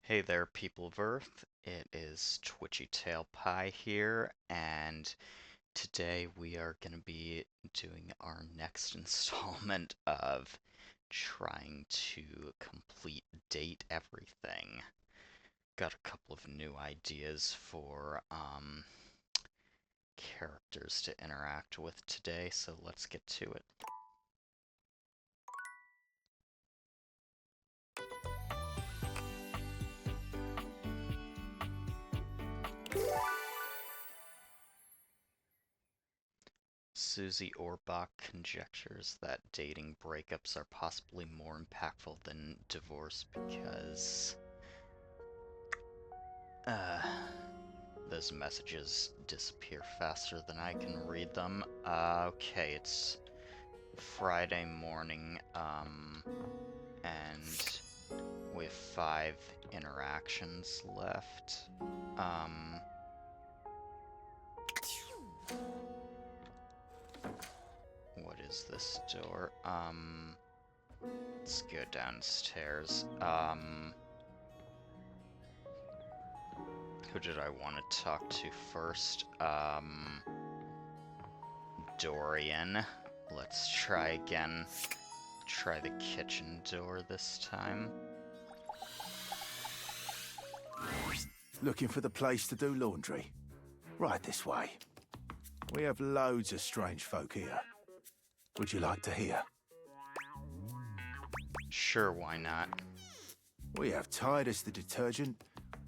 Hey there, people of Earth. It is Twitchy Tail Pie here, and today we are going to be doing our next installment of trying to complete Date Everything. Got a couple of new ideas for characters to interact with today, so let's get to it. Susie Orbach conjectures that dating breakups are possibly more impactful than divorce because uh, those messages disappear faster than I can read them. Okay, it's Friday morning, and we have 5 interactions left. What is this door? Let's go downstairs. Who did I want to talk to first? Dorian. Let's try again. Try the kitchen door this time. Looking for the place to do laundry? Right this way. We have loads of strange folk here. Would you like to hear? Sure, why not? We have Titus the detergent,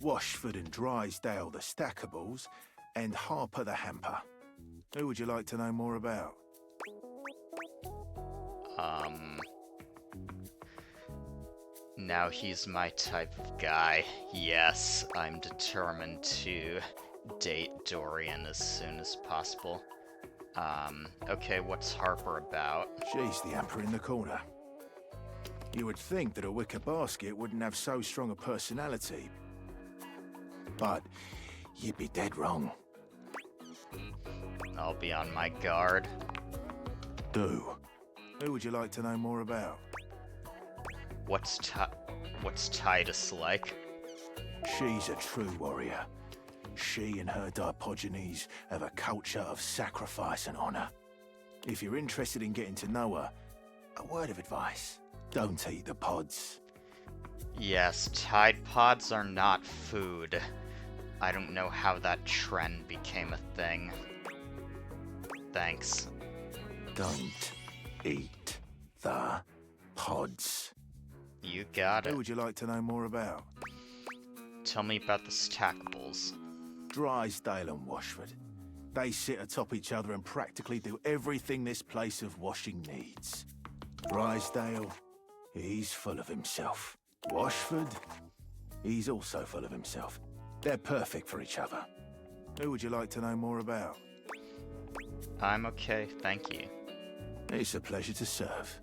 Washford and Drysdale the stackables, and Harper the hamper. Who would you like to know more about? Now he's my type of guy. Yes, I'm determined to date Dorian as soon as possible. Okay, what's Harper about? She's the hamper in the corner. You would think that a wicker basket wouldn't have so strong a personality. But you'd be dead wrong. I'll be on my guard. Do. Who would you like to know more about? What's Titus like? She's a true warrior. She and her Diogenes have a culture of sacrifice and honor. If you're interested in getting to know her, a word of advice. Don't eat the pods. Yes, Tide Pods are not food. I don't know how that trend became a thing. Thanks. Don't eat the pods. You got it. Who would you like to know more about? Tell me about the stackables. Drysdale and Washford. They sit atop each other and practically do everything this place of washing needs. Drysdale, he's full of himself. Washford, he's also full of himself. They're perfect for each other. Who would you like to know more about? I'm okay, thank you. It's a pleasure to serve.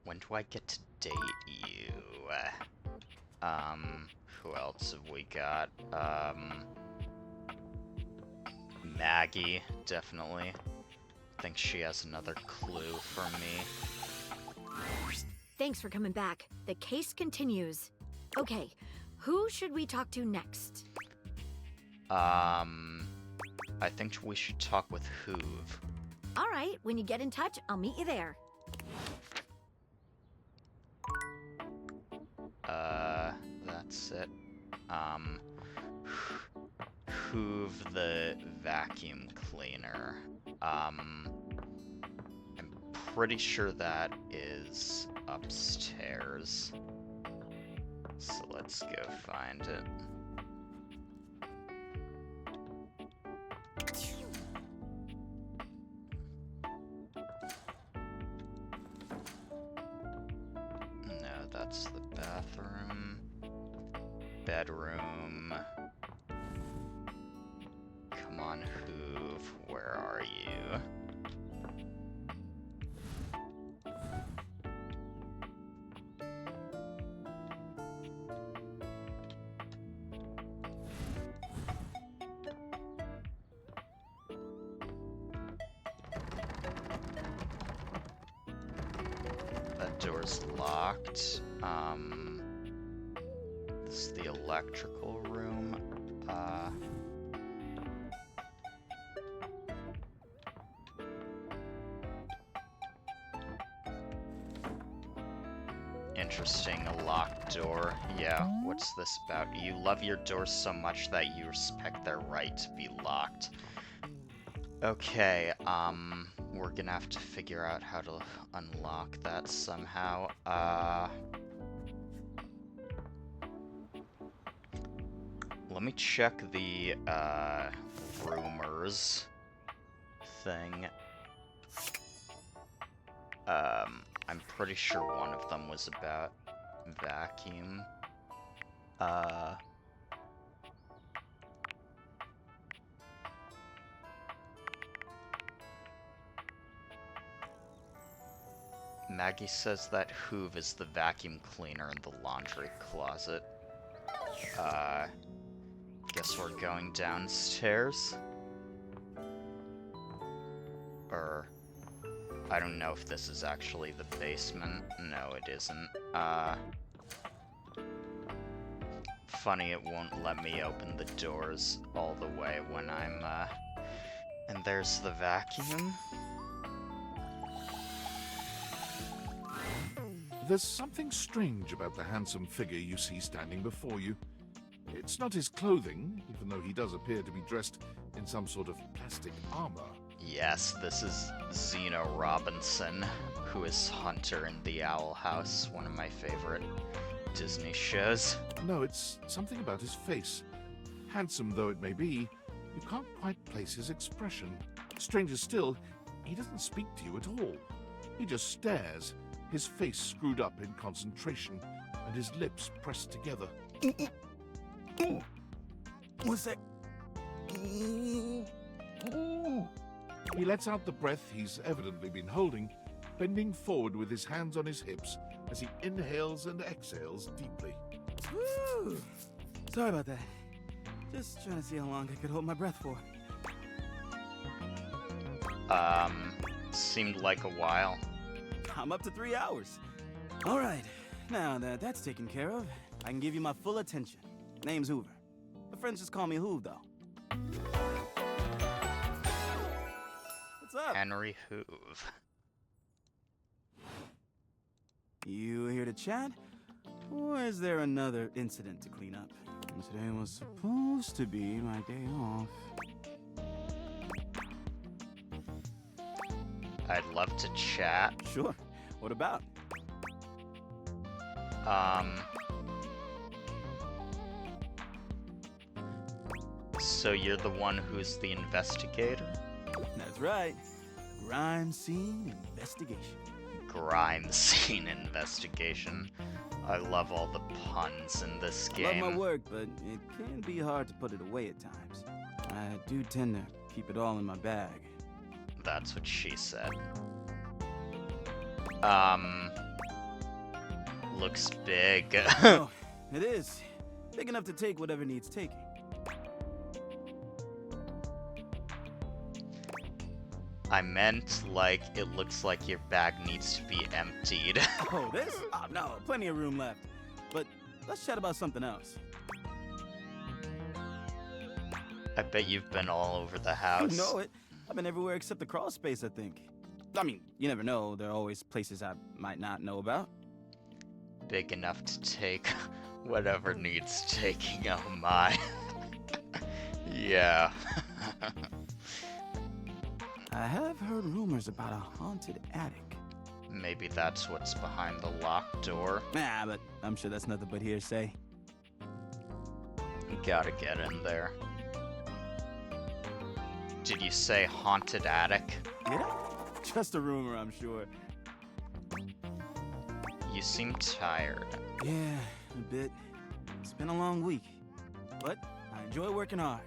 When do I get to date you? Who else have we got? Maggie, definitely. Think she has another clue for me. Thanks for coming back. The case continues. Okay, who should we talk to next? I think we should talk with Hoove. All right, when you get in touch, I'll meet you there. That's it. Hoove the vacuum cleaner. I'm pretty sure that is upstairs. So let's go find it. No, that's the bathroom. Bedroom. Come on, Hoove, where are you? That door's locked. The is the electrical room. Interesting, a locked door. Yeah, what's this about? You love your doors so much that you respect their right to be locked. Okay, we're gonna have to figure out how to unlock that somehow. Let me check the, rumors thing. I'm pretty sure one of them was about vacuum. Maggie says that Hoove is the vacuum cleaner in the laundry closet. Guess we're going downstairs? Or... I don't know if this is actually the basement. No, it isn't. Funny it won't let me open the doors all the way when I'm, And there's the vacuum. There's something strange about the handsome figure you see standing before you. It's not his clothing, even though he does appear to be dressed in some sort of plastic armor. Yes, this is Zeno Robinson, who is Hunter in the Owl House, one of my favorite Disney shows. No, it's something about his face. Handsome though it may be, you can't quite place his expression. Stranger still, he doesn't speak to you at all. He just stares, his face screwed up in concentration, and his lips pressed together. What's that? He lets out the breath he's evidently been holding, bending forward with his hands on his hips as he inhales and exhales deeply. Woo! Sorry about that. Just trying to see how long I could hold my breath for. Seemed like a while. I'm up to 3 hours. All right, now that that's taken care of, I can give you my full attention. Name's Hoover. My friends just call me Hoove, though. What's up? Henry Hoove. You here to chat? Or is there another incident to clean up? Today was supposed to be my day off. I'd love to chat. Sure. What about? So you're the one who's the investigator? That's right. Crime scene investigation. Crime scene investigation. I love all the puns in this game. Love my work, but it can be hard to put it away at times. I do tend to keep it all in my bag. That's what she said. Looks big. Oh, it is. Big enough to take whatever needs taking. I meant, like, it looks like your bag needs to be emptied. Oh, this? Oh, no, plenty of room left. But let's chat about something else. I bet you've been all over the house. You know it. I've been everywhere except the crawl space, I think. I mean, you never know. There are always places I might not know about. Big enough to take whatever needs taking, oh my. Yeah. I have heard rumors about a haunted attic. Maybe that's what's behind the locked door. Nah, but I'm sure that's nothing but hearsay. Gotta get in there. Did you say haunted attic? Yeah? Just a rumor, I'm sure. You seem tired. Yeah, a bit. It's been a long week. But I enjoy working hard.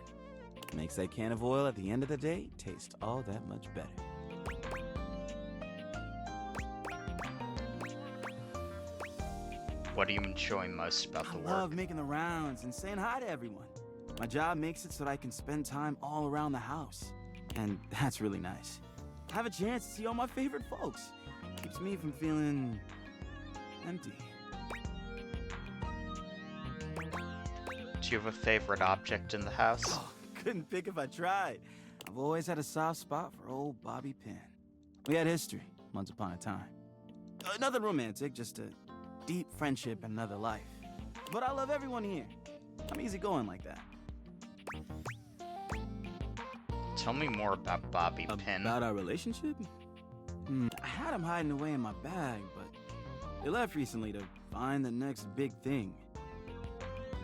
Makes that can of oil at the end of the day taste all that much better. What do you enjoy most about the I work? love making the rounds and saying hi to everyone. My job makes it so that I can spend time all around the house. And that's really nice. I have a chance to see all my favorite folks. Keeps me from feeling empty. Do you have a favorite object in the house? Oh, couldn't pick if I tried. I've always had a soft spot for old Bobby Pin. We had history, once upon a time. Nothing romantic, just a deep friendship in another life. But I love everyone here. I'm easygoing like that. Tell me more about Bobby Pin. About our relationship? I had him hiding away in my bag, but they left recently to find the next big thing.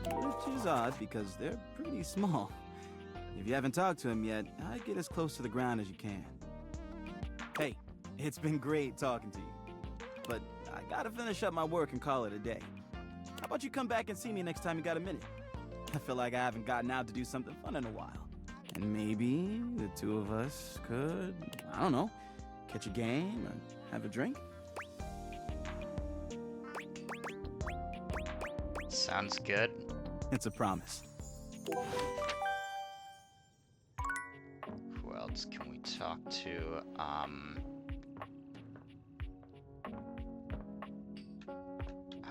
Which is odd because they're pretty small. If you haven't talked to him yet, I'd get as close to the ground as you can. Hey, it's been great talking to you. But I gotta finish up my work and call it a day. How about you come back and see me next time you got a minute? I feel like I haven't gotten out to do something fun in a while. And maybe the two of us could, I don't know, catch a game or have a drink? Sounds good. It's a promise. Who else can we talk to? How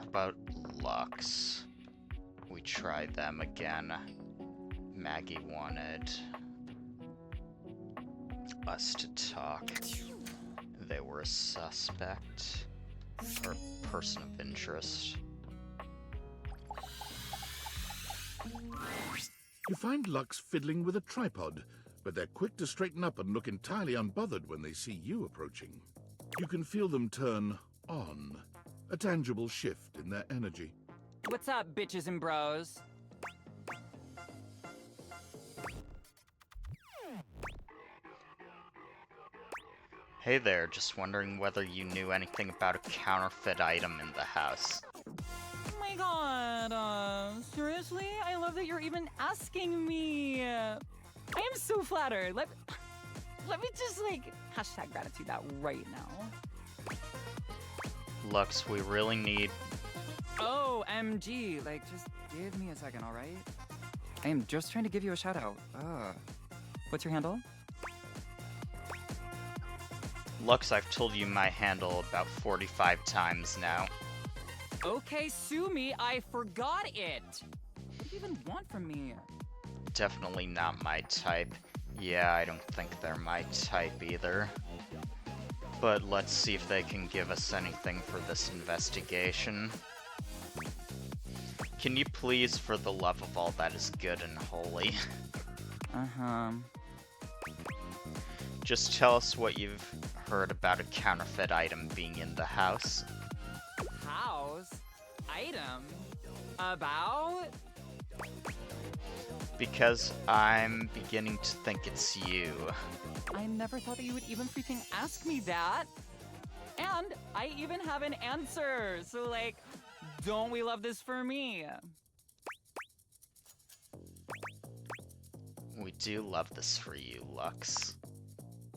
about Lux? We tried them again. Maggie wanted us to talk. They were a suspect or person of interest. You find Lux fiddling with a tripod, but they're quick to straighten up and look entirely unbothered when they see you approaching. You can feel them turn on, a tangible shift in their energy. What's up, bitches and bros? Hey there, just wondering whether you knew anything about a counterfeit item in the house. Oh my god, seriously? I love that you're even asking me. I am so flattered. Let me just, like, hashtag gratitude that right now. Lux, we really need... Oh, MG, like, just give me a second, alright? I am just trying to give you a shout out. What's your handle? Lux, I've told you my handle about 45 times now. Okay, sue me, I forgot it! What do you even want from me? Definitely not my type. Yeah, I don't think they're my type either. But let's see if they can give us anything for this investigation. Can you please, for the love of all that is good and holy, Uh-huh. just tell us what you've heard about a counterfeit item being in the house? House? Item? About? Because I'm beginning to think it's you. I never thought that you would even freaking ask me that. And I even have an answer. So, like, don't we love this for me? We do love this for you, Lux.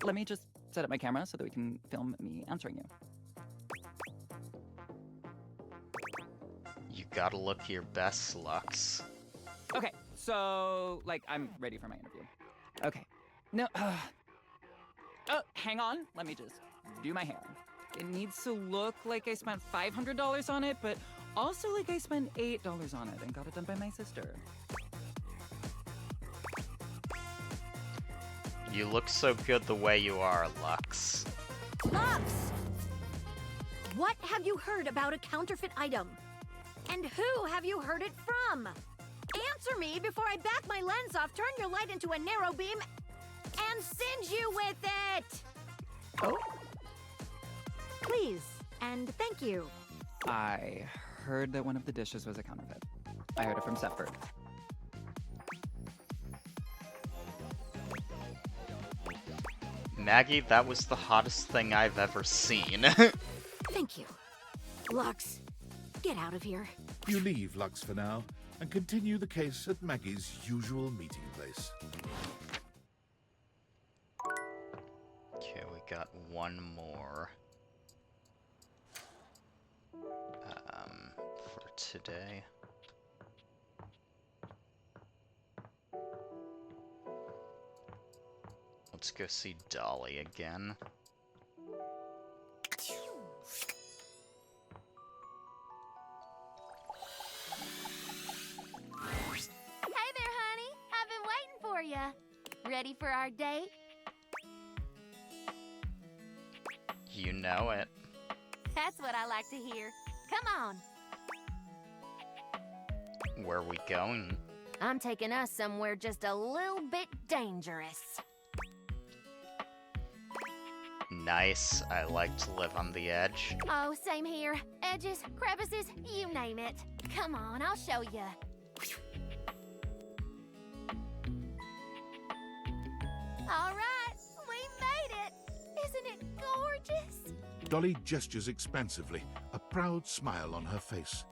Let me just set up my camera so that we can film me answering you. You gotta look your best, Lux. Okay, so, like, I'm ready for my interview. Okay. No, oh, hang on. Let me just do my hair. It needs to look like I spent $500 on it, but also like I spent $8 on it and got it done by my sister. You look so good the way you are, Lux. Lux! What have you heard about a counterfeit item? And who have you heard it from? Answer me before I back my lens off, turn your light into a narrow beam, and singe you with it! Oh? Please, and thank you. I heard that one of the dishes was a counterfeit. I heard it from Stepford. Maggie, that was the hottest thing I've ever seen. Thank you. Lux, get out of here. You leave Lux for now and continue the case at Maggie's usual meeting place. Okay, we got one more. For today. Let's go see Dolly again. Ready for our date? You know it. That's what I like to hear. Come on. Where are we going? I'm taking us somewhere just a little bit dangerous. Nice. I like to live on the edge. Oh, same here. Edges, crevices, you name it. Come on, I'll show you. All right, we made it. Isn't it gorgeous? Dolly gestures expansively, a proud smile on her face.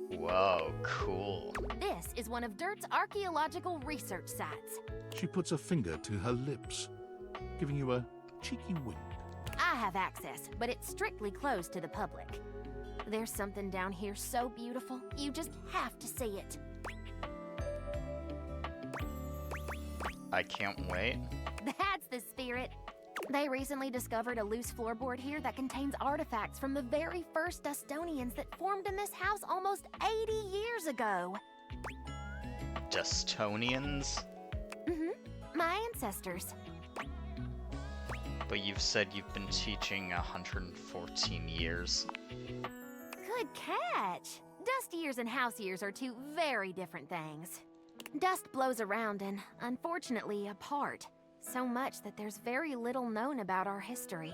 Whoa, cool. This is one of Dirt's archaeological research sites. She puts a finger to her lips, giving you a cheeky wink. I have access, but it's strictly closed to the public. There's something down here so beautiful, you just have to see it. I can't wait. That's the spirit. They recently discovered a loose floorboard here that contains artifacts from the very first Dustonians that formed in this house almost 80 years ago. Dustonians? My ancestors. But you've said you've been teaching 114 years. Good catch. Dust years and house years are two very different things. Dust blows around and, unfortunately, apart. So much that there's very little known about our history.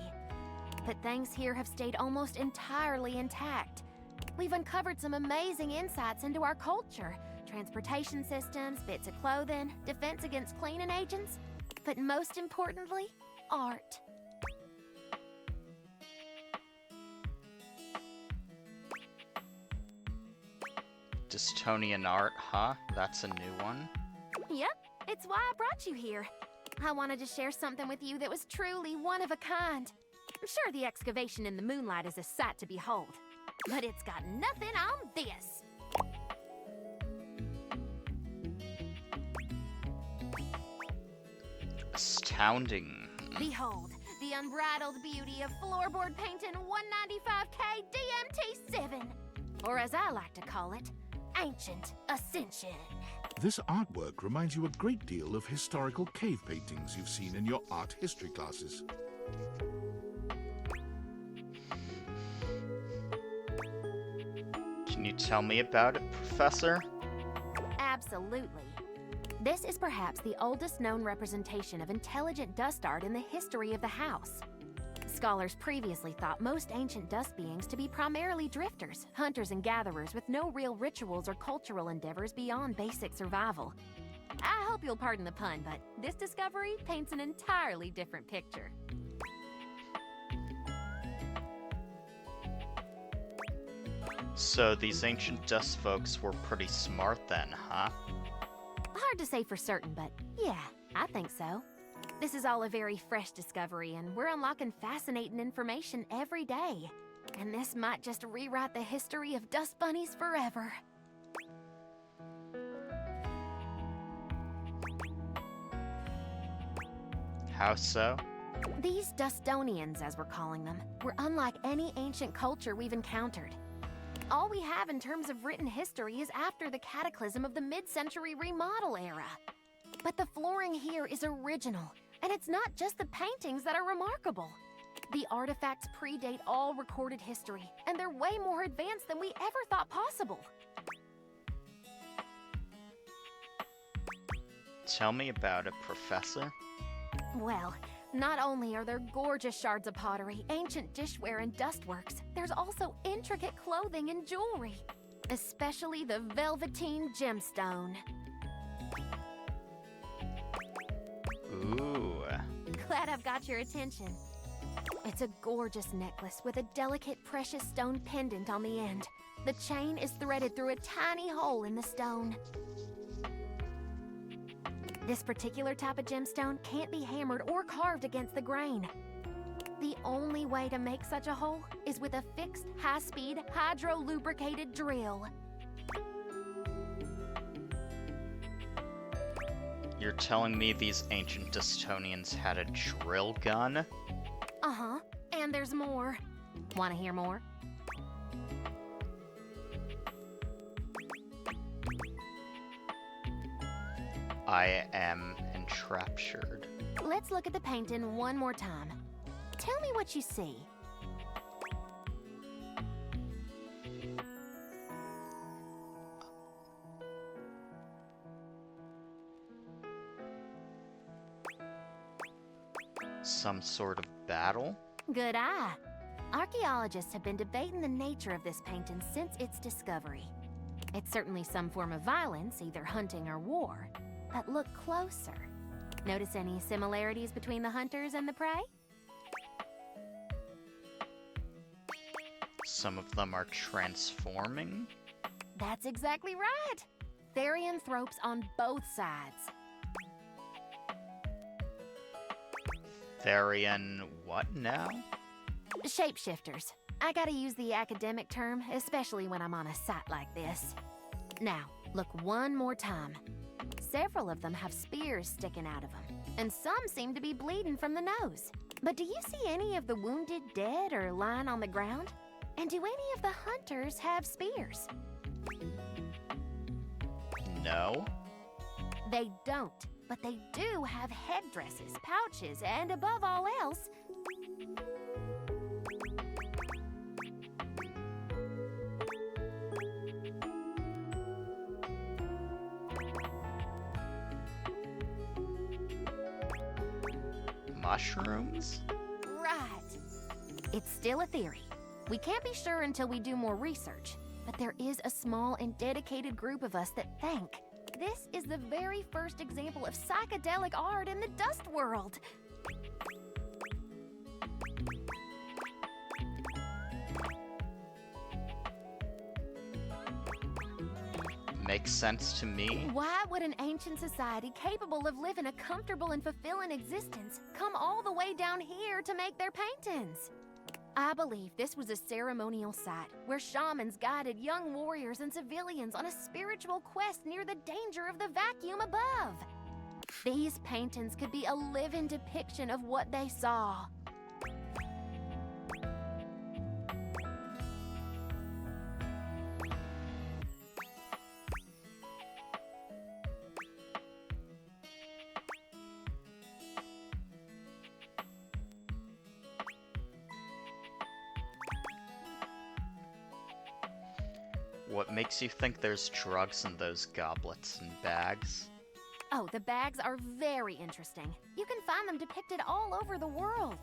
But things here have stayed almost entirely intact. We've uncovered some amazing insights into our culture. Transportation systems, bits of clothing, defense against cleaning agents. But most importantly, art. Dustonian art, huh? That's a new one. Yep, it's why I brought you here. I wanted to share something with you that was truly one of a kind. I'm sure the excavation in the moonlight is a sight to behold, but it's got nothing on this. Astounding. Behold, the unbridled beauty of floorboard painting 195K DMT7, or as I like to call it, Ancient Ascension. This artwork reminds you a great deal of historical cave paintings you've seen in your art history classes. Can you tell me about it, Professor? Absolutely. This is perhaps the oldest known representation of intelligent dust art in the history of the house. Scholars previously thought most ancient dust beings to be primarily drifters, hunters and gatherers with no real rituals or cultural endeavors beyond basic survival. I hope you'll pardon the pun, but this discovery paints an entirely different picture. So these ancient dust folks were pretty smart then, huh? Hard to say for certain, but yeah, I think so. This is all a very fresh discovery, and we're unlocking fascinating information every day. And this might just rewrite the history of dust bunnies forever. How so? These Dustonians, as we're calling them, were unlike any ancient culture we've encountered. All we have in terms of written history is after the cataclysm of the mid-century remodel era. But the flooring here is original, and it's not just the paintings that are remarkable. The artifacts predate all recorded history, and they're way more advanced than we ever thought possible. Tell me about it, Professor. Well, not only are there gorgeous shards of pottery, ancient dishware, and dustworks, there's also intricate clothing and jewelry, especially the Velveteen Gemstone. Ooh. Glad I've got your attention. It's a gorgeous necklace with a delicate precious stone pendant on the end. The chain is threaded through a tiny hole in the stone. This particular type of gemstone can't be hammered or carved against the grain. The only way to make such a hole is with a fixed, high-speed, hydro-lubricated drill. You're telling me these ancient Dustonians had a drill gun? Uh-huh, and there's more. Want to hear more? I am enraptured. Let's look at the painting one more time. Tell me what you see. Some sort of battle? Good eye. Archaeologists have been debating the nature of this painting since its discovery. It's certainly some form of violence, either hunting or war. But look closer. Notice any similarities between the hunters and the prey? Some of them are transforming? That's exactly right. Therianthropes on both sides. Therian what now? Shapeshifters. I gotta use the academic term, especially when I'm on a site like this. Now, look one more time. Several of them have spears sticking out of them, and some seem to be bleeding from the nose. But do you see any of the wounded dead or lying on the ground? And do any of the hunters have spears? No. They don't, but they do have headdresses, pouches, and above all else, mushrooms? right. It's still a theory. We can't be sure until we do more research, but there is a small and dedicated group of us that think this is the very first example of psychedelic art in the dust world. Makes sense to me. Why would an ancient society capable of living a comfortable and fulfilling existence come all the way down here to make their paintings? I believe this was a ceremonial site where shamans guided young warriors and civilians on a spiritual quest near the danger of the vacuum above. These paintings could be a living depiction of what they saw. What makes you think there's drugs in those goblets and bags? Oh, the bags are very interesting. You can find them depicted all over the world.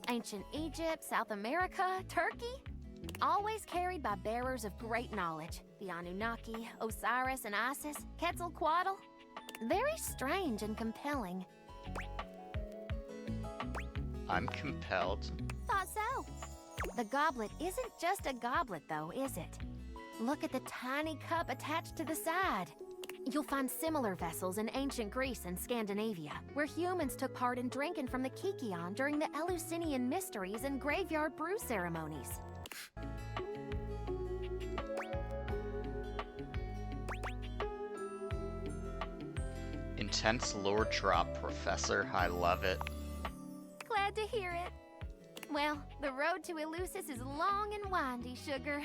Ancient Egypt, South America, Turkey. Always carried by bearers of great knowledge. The Anunnaki, Osiris and Isis, Quetzalcoatl. Very strange and compelling. I'm compelled. Thought so. The goblet isn't just a goblet though, is it? Look at the tiny cup attached to the side. You'll find similar vessels in ancient Greece and Scandinavia, where humans took part in drinking from the Kikion during the Eleusinian mysteries and graveyard brew ceremonies. Intense lore drop, Professor. I love it. Glad to hear it. Well, the road to Eleusis is long and windy, sugar.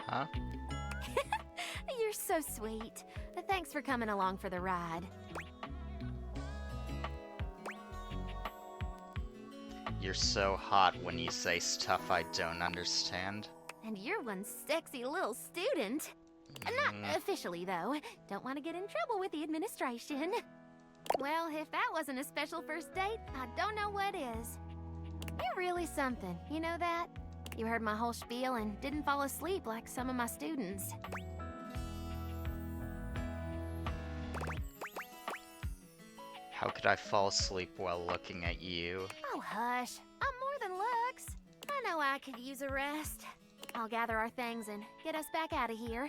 Huh? You're so sweet. Thanks for coming along for the ride. You're so hot when you say stuff I don't understand. And you're one sexy little student. Not officially, though. Don't want to get in trouble with the administration. Well, if that wasn't a special first date, I don't know what is. You're really something, you know that? You heard my whole spiel and didn't fall asleep like some of my students. How could I fall asleep while looking at you? Oh, hush. I'm more than looks. I know I could use a rest. I'll gather our things and get us back out of here.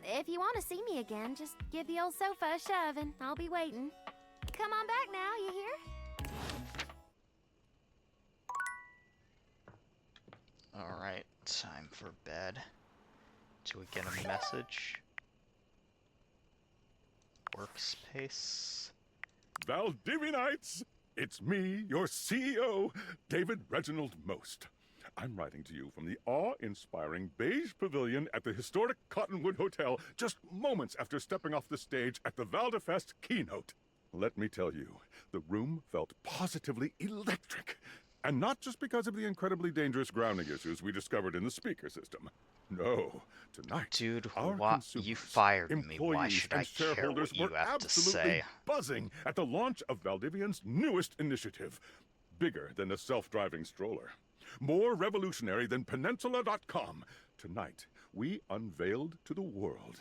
If you want to see me again, just give the old sofa a shove and I'll be waiting. Come on back now, you hear? Alright, time for bed. Do we get a message? Workspace? Valdivinites, It's me, your CEO, David Reginald Most. I'm writing to you from the awe-inspiring beige pavilion at the historic Cottonwood Hotel just moments after stepping off the stage at the Valdefest keynote. Let me tell you, the room felt positively electric. And not just because of the incredibly dangerous grounding issues we discovered in the speaker system. No, tonight, Dude, our what? consumers, You fired me. Why employees, should I and care shareholders what you were have to absolutely say? buzzing at the launch of Valdivian's newest initiative. Bigger than a self-driving stroller. More revolutionary than Peninsula.com. Tonight, we unveiled to the world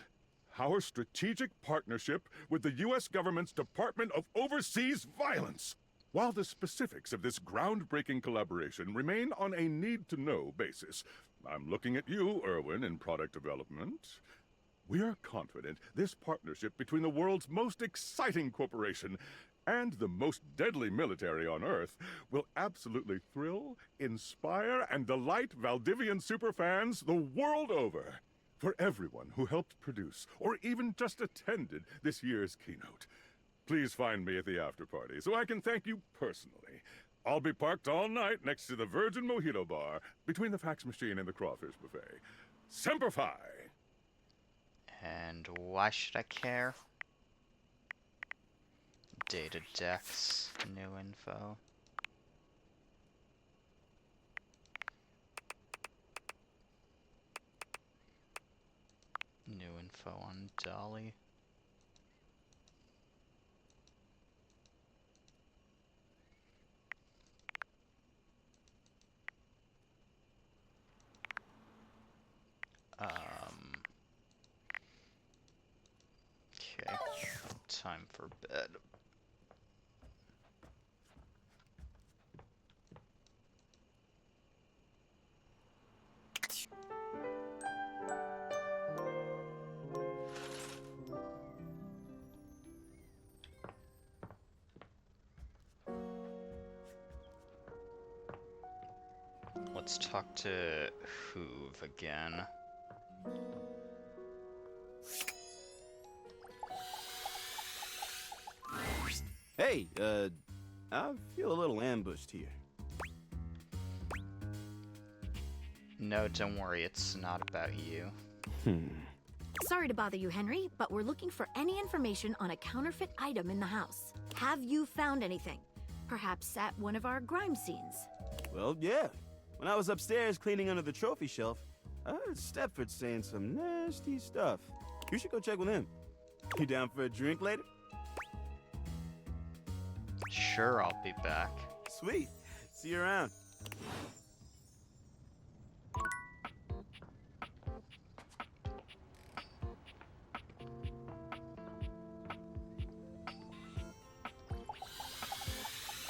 our strategic partnership with the U.S. government's Department of Overseas Violence. While the specifics of this groundbreaking collaboration remain on a need-to-know basis, I'm looking at you, Erwin, in product development. We are confident this partnership between the world's most exciting corporation and the most deadly military on Earth will absolutely thrill, inspire, and delight Valdivian superfans the world over. For everyone who helped produce or even just attended this year's keynote, please find me at the after-party so I can thank you personally. I'll be parked all night next to the Virgin Mojito Bar between the fax machine and the crawfish buffet. Semper Fi! And why should I care? Data decks, new info. New info on Dolly. Okay, time for bed. Let's talk to Hoove again. Hey, I feel a little ambushed here. No, don't worry, it's not about you. Sorry to bother you, Henry, but we're looking for any information on a counterfeit item in the house. Have you found anything? Perhaps at one of our crime scenes? Well, yeah. When I was upstairs cleaning under the trophy shelf, I heard Stepford saying some nasty stuff. You should go check with him. You down for a drink later? Sure, I'll be back. Sweet. See you around.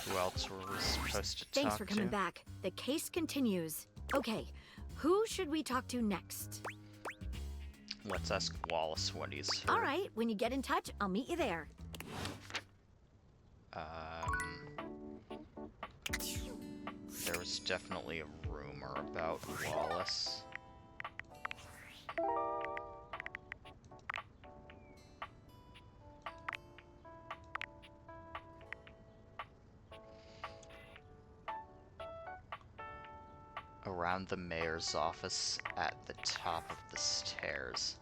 Who else were we supposed to Thanks talk for coming to? back. The case continues. Okay, who should we talk to next? Let's ask Wallace what he's heard. All right, when you get in touch, I'll meet you there. There was definitely a rumor about Wallace. Around the mayor's office at the top of the stairs.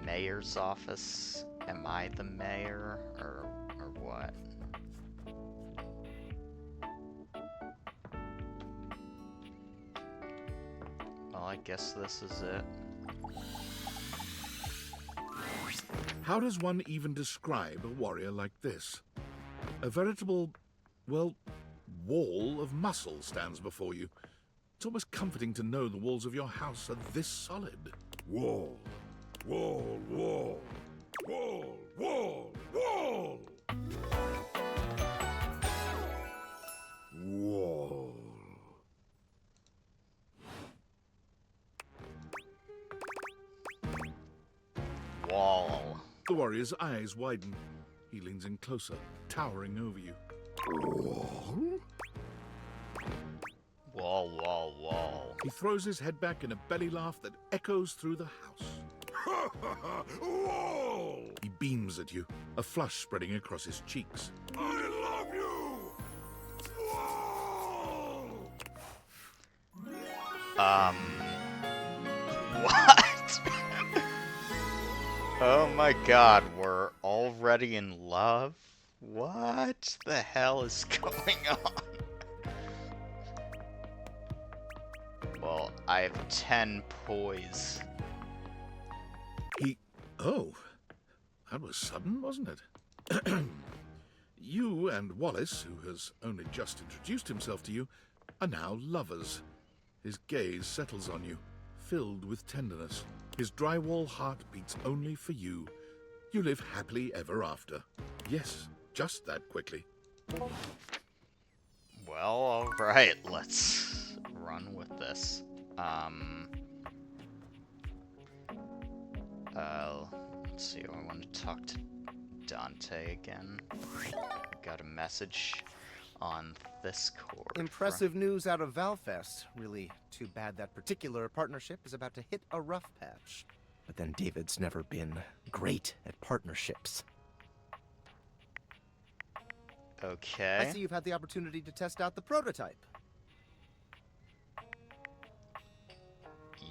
Mayor's office? Am I the mayor? Or what? Well, I guess this is it. How does one even describe a warrior like this? A veritable, well, wall of muscle stands before you. It's almost comforting to know the walls of your house are this solid. Wall, wall, wall, wall, wall, wall! Wall. Wall. The warrior's eyes widen. He leans in closer, towering over you. Wall? Wall, wall, wall. He throws his head back in a belly laugh that echoes through the house. Wall! He beams at you, a flush spreading across his cheeks. I love you! Whoa! What? Oh my god, we're already in love? What the hell is going on? Well, I have 10 poise. Oh, that was sudden, wasn't it? You and Wallace, who has only just introduced himself to you, are now lovers. His gaze settles on you, filled with tenderness. His drywall heart beats only for you. You live happily ever after. Yes, just that quickly. Well, alright, let's run with this. Let's see, I want to talk to Dante again. Got a message on this cord. Impressive news out of Valfest. Really too bad that particular partnership is about to hit a rough patch. But then David's never been great at partnerships. Okay. I see you've had the opportunity to test out the prototype.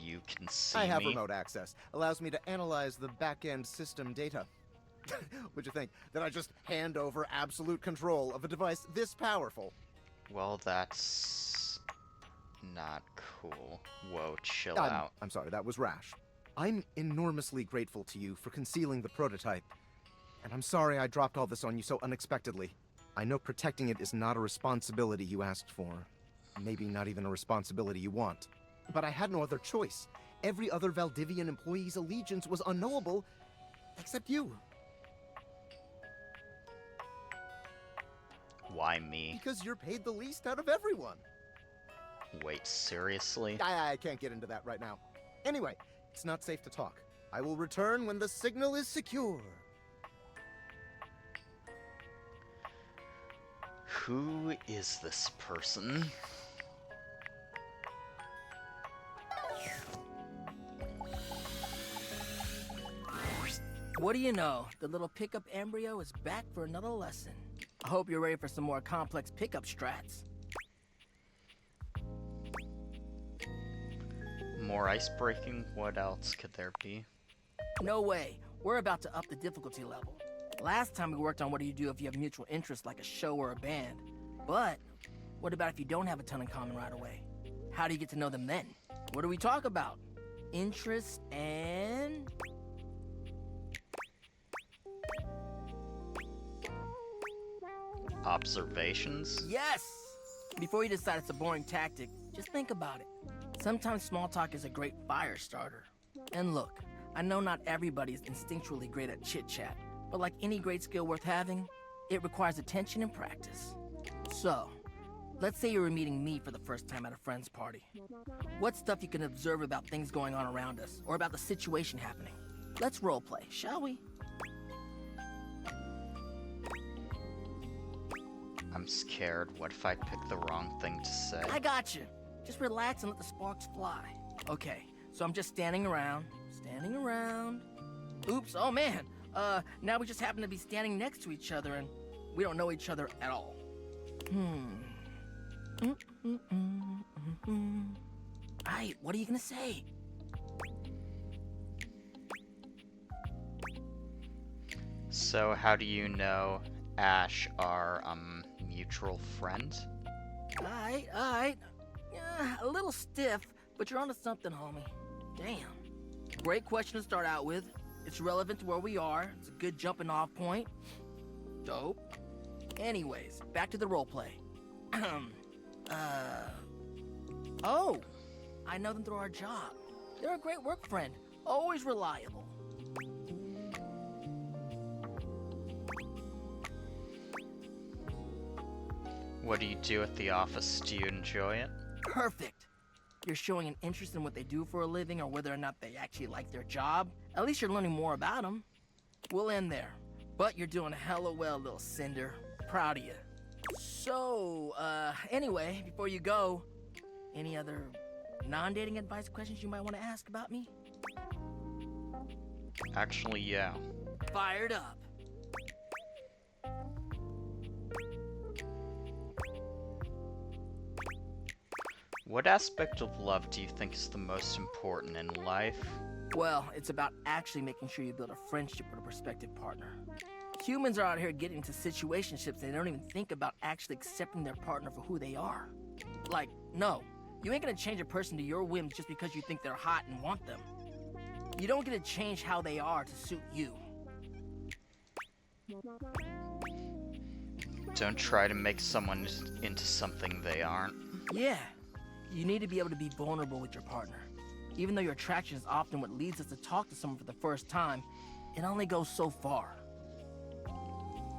You can see I have me. remote access. Allows me to analyze the back-end system data. Would you think that I just hand over absolute control of a device this powerful? Well, that's not cool. Whoa, chill out. I'm sorry, that was rash. I'm enormously grateful to you for concealing the prototype. And I'm sorry I dropped all this on you so unexpectedly. I know protecting it is not a responsibility you asked for. Maybe not even a responsibility you want. But I had no other choice. Every other Valdivian employee's allegiance was unknowable, except you. Why me? Because you're paid the least out of everyone. Wait, seriously? I can't get into that right now. Anyway, it's not safe to talk. I will return when the signal is secure. Who is this person? What do you know? The little pickup embryo is back for another lesson. I hope you're ready for some more complex pickup strats. More ice breaking? What else could there be? No way. We're about to up the difficulty level. Last time we worked on what do you do if you have mutual interests like a show or a band. But what about if you don't have a ton in common right away? How do you get to know them then? What do we talk about? Interests and... Observations? Yes! Before you decide it's a boring tactic, just think about it. Sometimes small talk is a great fire starter. And look, I know not everybody is instinctually great at chit-chat, but like any great skill worth having, it requires attention and practice. So, let's say you were meeting me for the first time at a friend's party. What's stuff you can observe about things going on around us, or about the situation happening? Let's roleplay, shall we? I'm scared. What if I pick the wrong thing to say? I got you. Just relax and let the sparks fly. Okay, so I'm just standing around. Oops, oh man. Now we just happen to be standing next to each other and we don't know each other at all. Aight, what are you gonna say? So how do you know Ash our mutual friend? Aight. Yeah, a little stiff, but you're onto something, homie. Damn. Great question to start out with. It's relevant to where we are. It's a good jumping off point. Dope. Anyways, back to the roleplay. Oh, I know them through our job. They're a great work friend, always reliable. What do you do at the office? Do you enjoy it? Perfect. You're showing an interest in what they do for a living or whether or not they actually like their job. At least you're learning more about them. We'll end there. But you're doing hella well, little Cinder. Proud of you. So, anyway, before you go, any other non-dating advice questions you might want to ask about me? Actually, yeah. Fired up. What aspect of love do you think is the most important in life? Well, it's about actually making sure you build a friendship with a prospective partner. Humans are out here getting into situationships and they don't even think about actually accepting their partner for who they are. Like, no, you ain't gonna change a person to your whims just because you think they're hot and want them. You don't get to change how they are to suit you. Don't try to make someone into something they aren't. Yeah, you need to be able to be vulnerable with your partner. Even though your attraction is often what leads us to talk to someone for the first time, it only goes so far.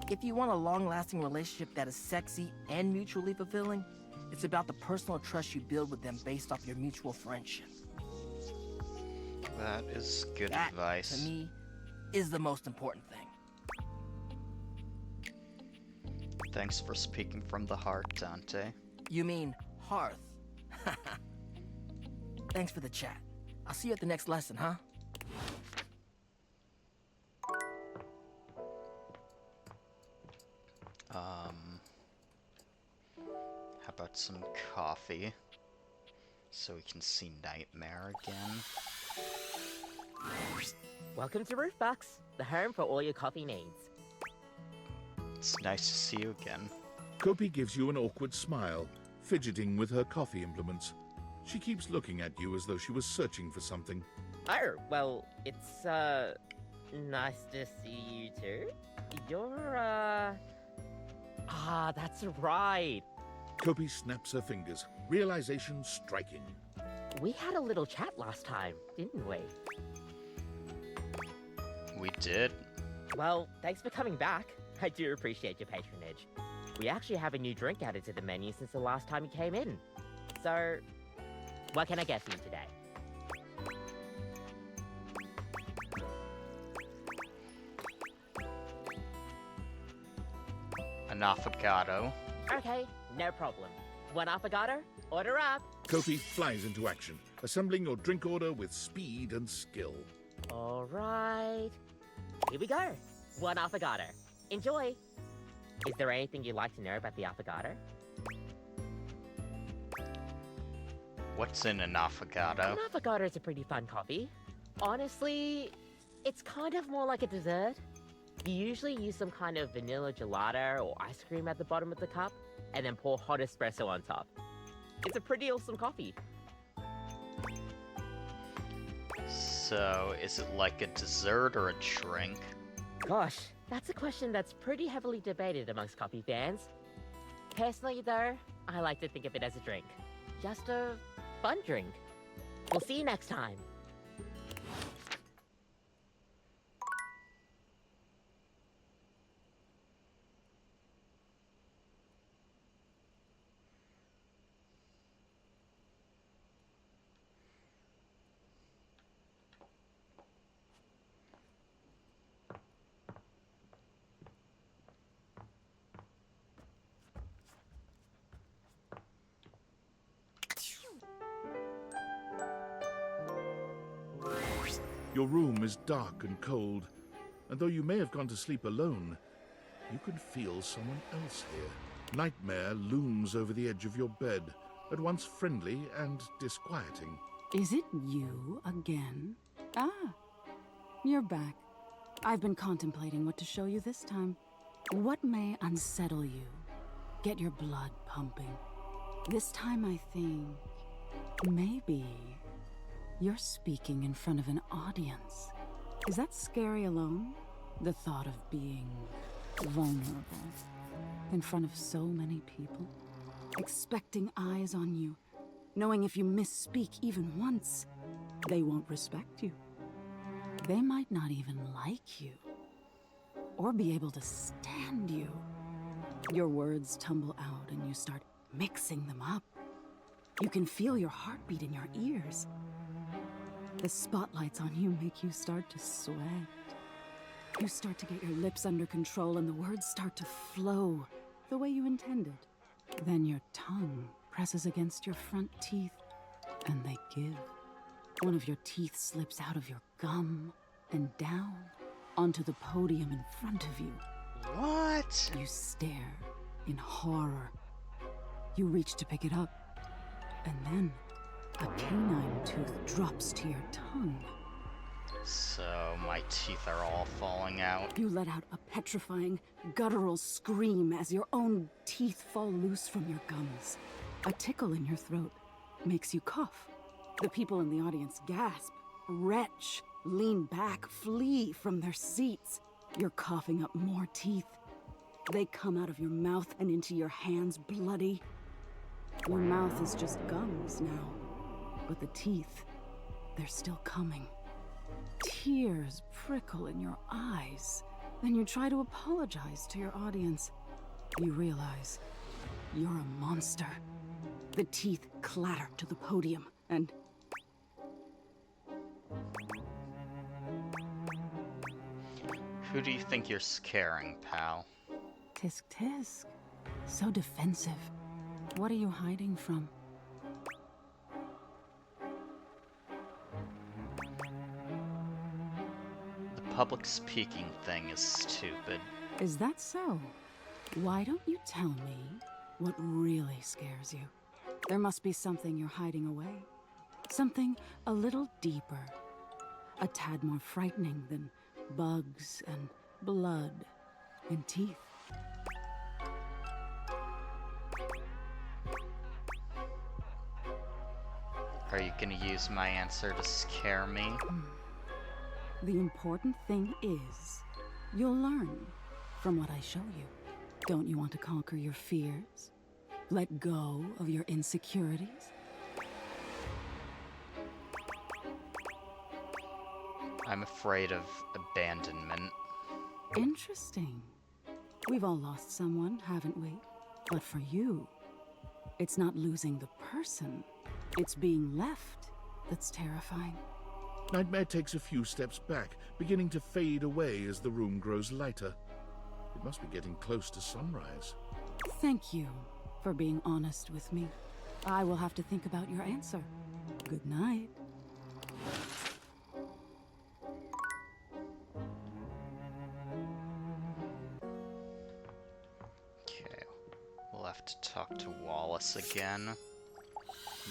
If you want a long-lasting relationship that is sexy and mutually fulfilling, it's about the personal trust you build with them based off your mutual friendship. That is good That, advice. to me, is the most important thing. Thanks for speaking from the heart, Dante. You mean hearth. Thanks for the chat. I'll see you at the next lesson, huh? How about some coffee? So we can see Nightmare again. Welcome to Roofbox, the home for all your coffee needs. It's nice to see you again. Kopi gives you an awkward smile, fidgeting with her coffee implements. She keeps looking at you as though she was searching for something. Oh, well, it's, nice to see you too. You're, that's right. Kopi snaps her fingers, realization striking. We had a little chat last time, didn't we? We did. Well, thanks for coming back. I do appreciate your patronage. We actually have a new drink added to the menu since the last time you came in. So, what can I get for you today? An affogato. Okay, no problem. One affogato? Order up. Kopi flies into action, assembling your drink order with speed and skill. All right. Here we go. One affogato. Enjoy. Is there anything you'd like to know about the affogato? What's in an affogato? An affogato is a pretty fun coffee. Honestly, it's kind of more like a dessert. You usually use some kind of vanilla gelato or ice cream at the bottom of the cup, and then pour hot espresso on top. It's a pretty awesome coffee. So, is it like a dessert or a drink? Gosh, that's a question that's pretty heavily debated amongst coffee fans. Personally, though, I like to think of it as a drink. Just a fun drink. We'll see you next time. Your room is dark and cold, and though you may have gone to sleep alone, you can feel someone else here. Nightmare looms over the edge of your bed, at once friendly and disquieting. Is it you again? Ah, you're back. I've been contemplating what to show you this time. What may unsettle you? Get your blood pumping. This time I think maybe you're speaking in front of an audience. Is that scary alone? The thought of being vulnerable in front of so many people, expecting eyes on you, knowing if you misspeak even once, they won't respect you. They might not even like you, or be able to stand you. Your words tumble out and you start mixing them up. You can feel your heartbeat in your ears. The spotlights on you make you start to sweat. You start to get your lips under control and the words start to flow the way you intended. Then your tongue presses against your front teeth and they give. One of your teeth slips out of your gum and down. onto the podium in front of you. What? You stare in horror. You reach to pick it up, and then a canine tooth drops to your tongue. So my teeth are all falling out. You let out a petrifying, guttural scream as your own teeth fall loose from your gums. A tickle in your throat makes you cough. The people in the audience gasp, retch, lean back, flee from their seats. You're coughing up more teeth. They come out of your mouth and into your hands bloody. Your mouth is just gums now, but the teeth, they're still coming. Tears prickle in your eyes. Then you try to apologize to your audience. You realize you're a monster. The teeth clatter to the podium, and Who do you think you're scaring, pal? tisk tisk. So defensive. What are you hiding from? The public speaking thing is stupid. Is that so? Why don't you tell me what really scares you? There must be something you're hiding away. Something a little deeper. A tad more frightening than bugs and blood and teeth. Are you gonna use my answer to scare me? The important thing is, you'll learn from what I show you. Don't you want to conquer your fears? Let go of your insecurities? I'm afraid of abandonment. Interesting. We've all lost someone, haven't we? But for you, it's not losing the person. It's being left that's terrifying. Nightmare takes a few steps back, beginning to fade away as the room grows lighter. It must be getting close to sunrise. Thank you for being honest with me. I will have to think about your answer. Good night. Okay, we'll have to talk to Wallace again.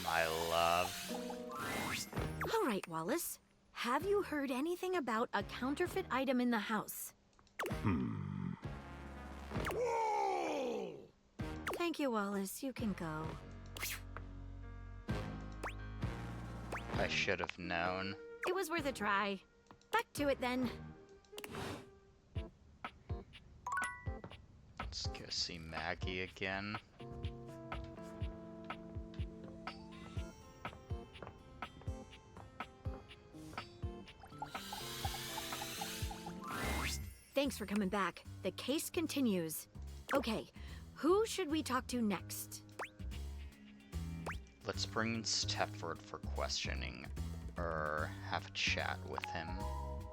My love. All right, Wallace. Have you heard anything about a counterfeit item in the house? Thank you, Wallace. You can go. I should have known. It was worth a try. Back to it then. Let's go see Maggie again. Thanks for coming back. The case continues. Okay, who should we talk to next? Let's bring in Stepford for questioning, or have a chat with him.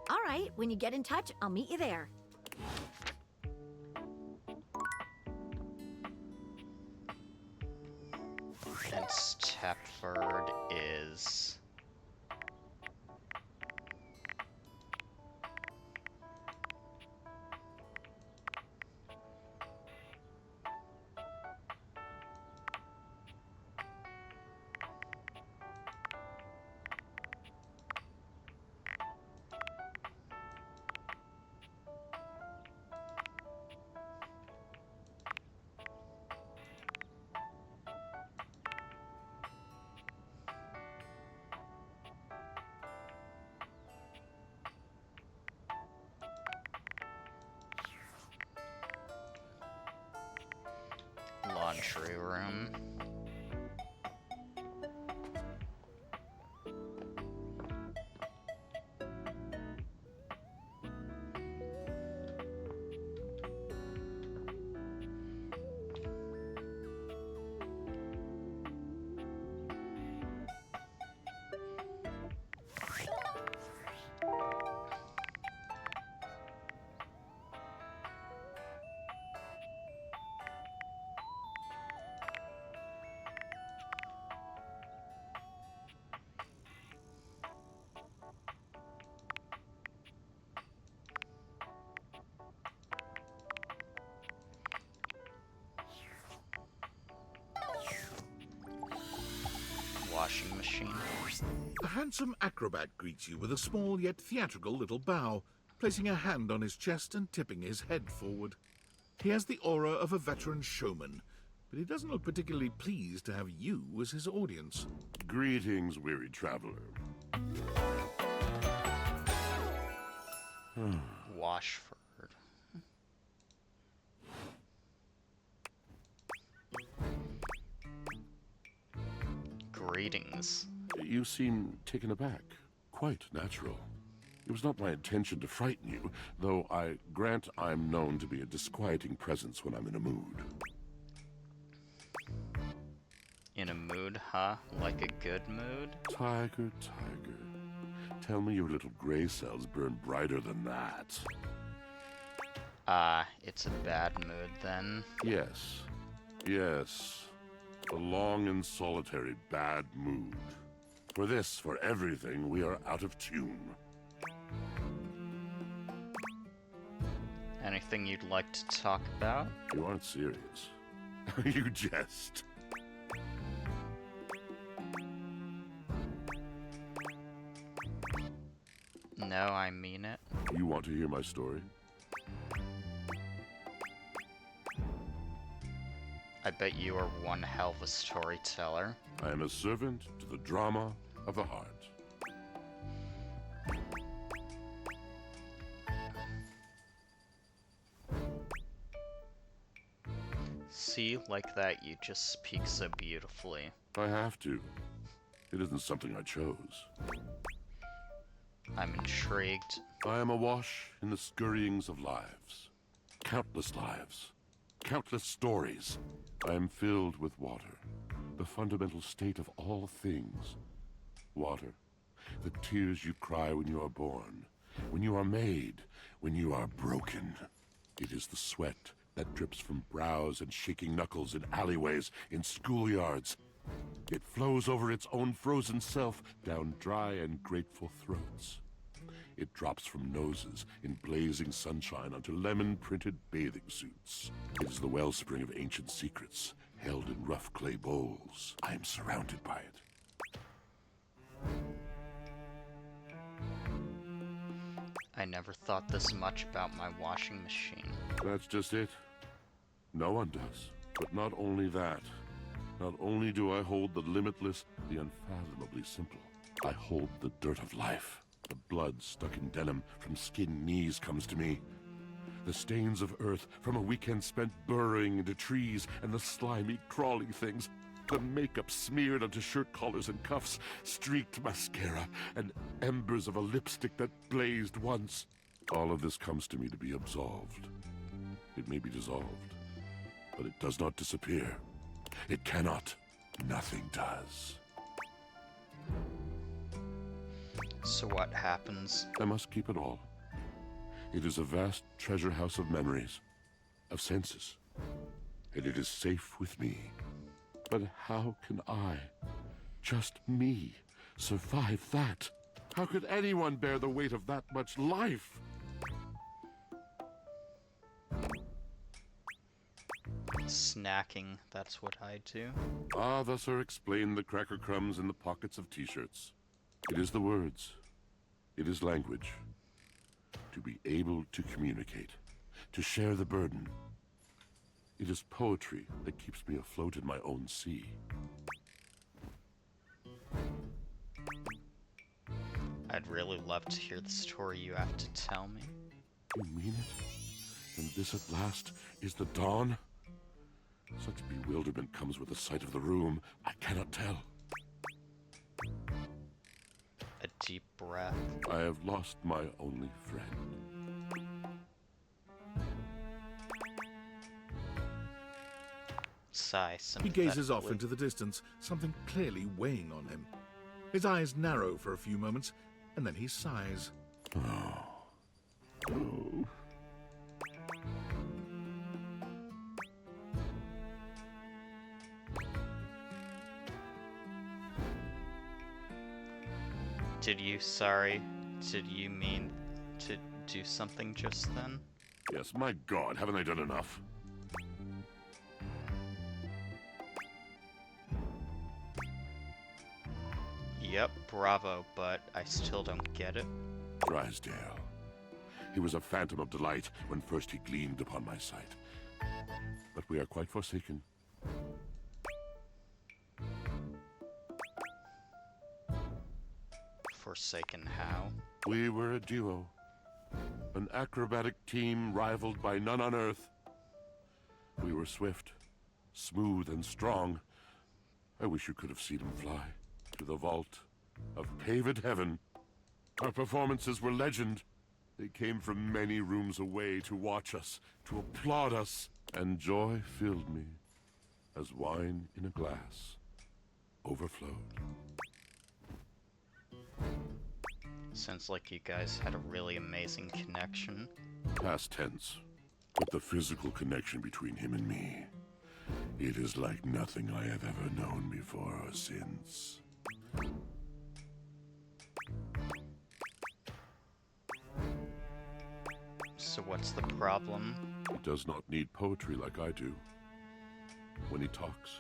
All right, when you get in touch, I'll meet you there. And Stepford is... machine. A handsome acrobat greets you with a small yet theatrical little bow, placing a hand on his chest and tipping his head forward. He has the aura of a veteran showman, but he doesn't look particularly pleased to have you as his audience. Greetings, weary traveler. Washford. Greetings. You seem taken aback. Quite natural. It was not my intention to frighten you, though I grant I'm known to be a disquieting presence when I'm in a mood. In a mood, huh? Like a good mood? Tiger, tiger. Tell me your little gray cells burn brighter than that. It's a bad mood then. Yes. Yes. A long and solitary bad mood. For this, for everything, we are out of tune. Anything you'd like to talk about? You aren't serious. You jest. No, I mean it. You want to hear my story? I bet you are one hell of a storyteller. I am a servant to the drama of the heart. See, like that, you just speak so beautifully. I have to. It isn't something I chose. I'm intrigued. I am awash in the scurryings of lives. Countless lives. Countless stories. I am filled with water. The fundamental state of all things. Water. The tears you cry when you are born. When you are made. When you are broken. It is the sweat that drips from brows and shaking knuckles in alleyways, in schoolyards. It flows over its own frozen self down dry and grateful throats. It drops from noses in blazing sunshine onto lemon-printed bathing suits. It is the wellspring of ancient secrets, held in rough clay bowls. I am surrounded by it. I never thought this much about my washing machine. That's just it. No one does. But not only that. Not only do I hold the limitless, the unfathomably simple. I hold the dirt of life. The blood stuck in denim from skinned knees comes to me. The stains of earth from a weekend spent burrowing into trees, and the slimy, crawling things. The makeup smeared onto shirt collars and cuffs, streaked mascara, and embers of a lipstick that blazed once. All of this comes to me to be absolved. It may be dissolved, but it does not disappear. It cannot. Nothing does. So what happens? I must keep it all. It is a vast treasure house of memories, of senses, and it is safe with me. But how can I, just me, survive that? How could anyone bear the weight of that much life? Snacking, that's what I do. Ah, thus are explained the cracker crumbs in the pockets of t-shirts. It is the words. It is language. To be able to communicate. To share the burden. It is poetry that keeps me afloat in my own sea. I'd really love to hear the story you have to tell me. You mean it? And this at last is the dawn? Such bewilderment comes with the sight of the room, I cannot tell. A deep breath. I have lost my only friend. Sigh, He gazes off sympathetically. into the distance, something clearly weighing on him. His eyes narrow for a few moments, and then he sighs. Oh. Oh. Did you mean to do something just then? Yes, my God, haven't I done enough? Yep, bravo, but I still don't get it. Drysdale. He was a phantom of delight when first he gleamed upon my sight. But we are quite forsaken. Forsaken how? We were a duo. An acrobatic team rivaled by none on Earth. We were swift, smooth, and strong. I wish you could have seen him fly to the vault of paved heaven. Our performances were legend. They came from many rooms away to watch us, to applaud us, and joy filled me as wine in a glass overflowed. Sounds like you guys had a really amazing connection. Past tense, but the physical connection between him and me, it is like nothing I have ever known before or since. So what's the problem? He does not need poetry like I do. When he talks,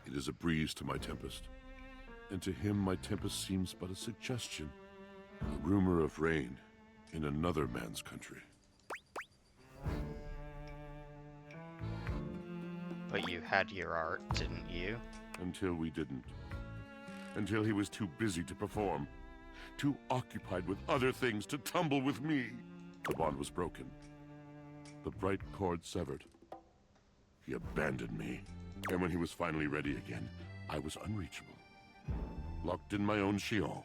it is a breeze to my tempest. And to him, my tempest seems but a suggestion, a rumor of rain in another man's country. But you had your art, didn't you? Until we didn't. Until he was too busy to perform. Too occupied with other things to tumble with me. The bond was broken. The bright cord severed. He abandoned me. And when he was finally ready again, I was unreachable. Locked in my own Sheol.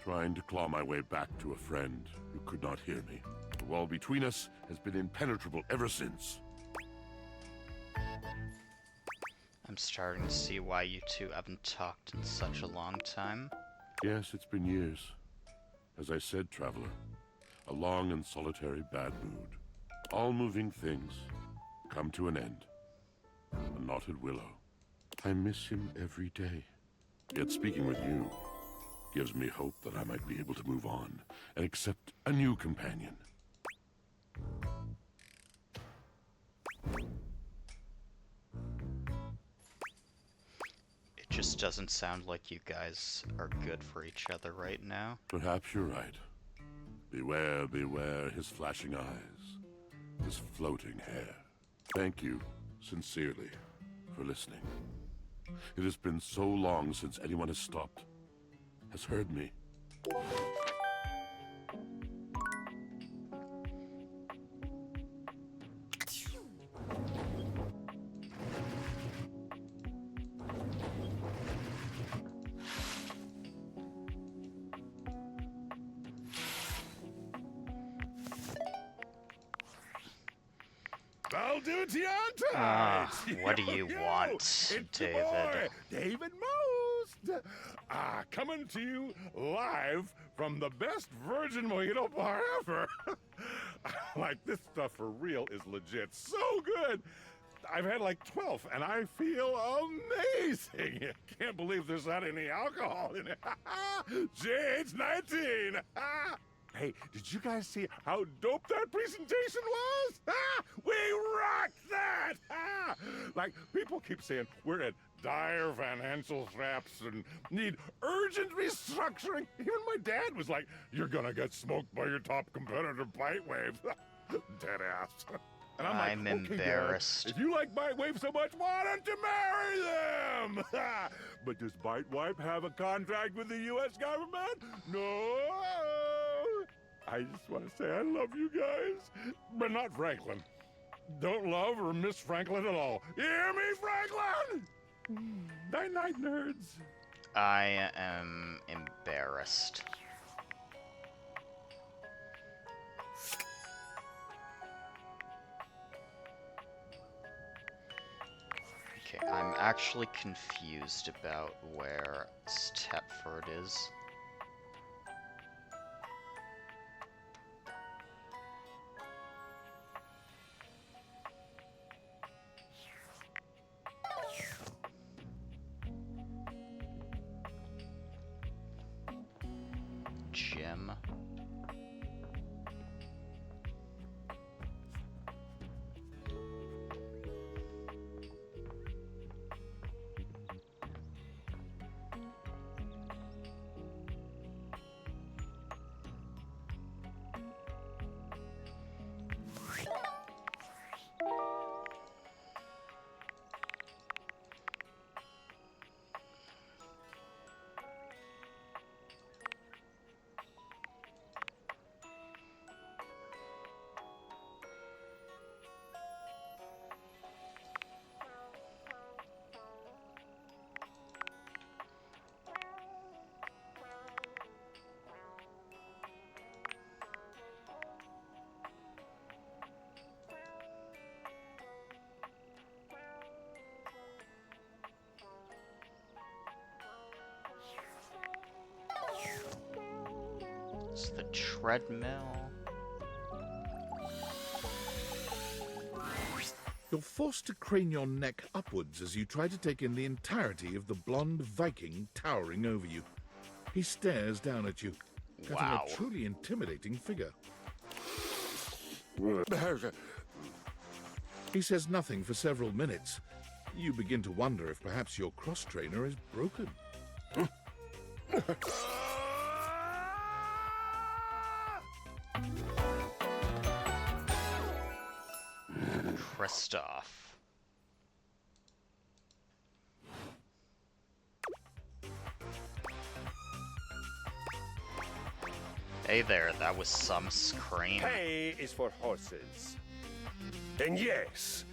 Trying to claw my way back to a friend who could not hear me. The wall between us has been impenetrable ever since. I'm starting to see why you two haven't talked in such a long time. Yes, it's been years. As I said, traveler, a long and solitary bad mood. All moving things come to an end. A knotted willow. I miss him every day. Yet speaking with you gives me hope that I might be able to move on and accept a new companion. It just doesn't sound like you guys are good for each other right now. Perhaps you're right. Beware, beware his flashing eyes, his floating hair. Thank you, sincerely, for listening. It has been so long since anyone has stopped, has heard me. I'll do it to you on time. What do you want, it's David? Your boy, David Most. Coming to you live from the best virgin mojito bar ever. Like, this stuff for real is legit. So good. I've had like 12, and I feel amazing. Can't believe there's not any alcohol in it. JH 19. Hey, did you guys see how dope that presentation was? We rocked that! Like, people keep saying we're at dire financial straps and need urgent restructuring. Even my dad was like, you're gonna get smoked by your top competitor, Bitewave. Dead ass. And I'm like, okay, embarrassed. Dad, if you like Bitewave so much, why don't you marry them? But does Bitewave have a contract with the U.S. government? No. I just want to say I love you guys, but not Franklin. Don't love or miss Franklin at all. You hear me, Franklin? Night-night, nerds. I am embarrassed. Okay, I'm actually confused about where Stepford is. Jim. There's the treadmill. You're forced to crane your neck upwards as you try to take in the entirety of the blonde Viking towering over you. He stares down at you, cutting Wow. a truly intimidating figure. He says nothing for several minutes. You begin to wonder if perhaps your cross-trainer is broken. Kristoff. Hey there, that was some scream. Hay is for horses. And yes,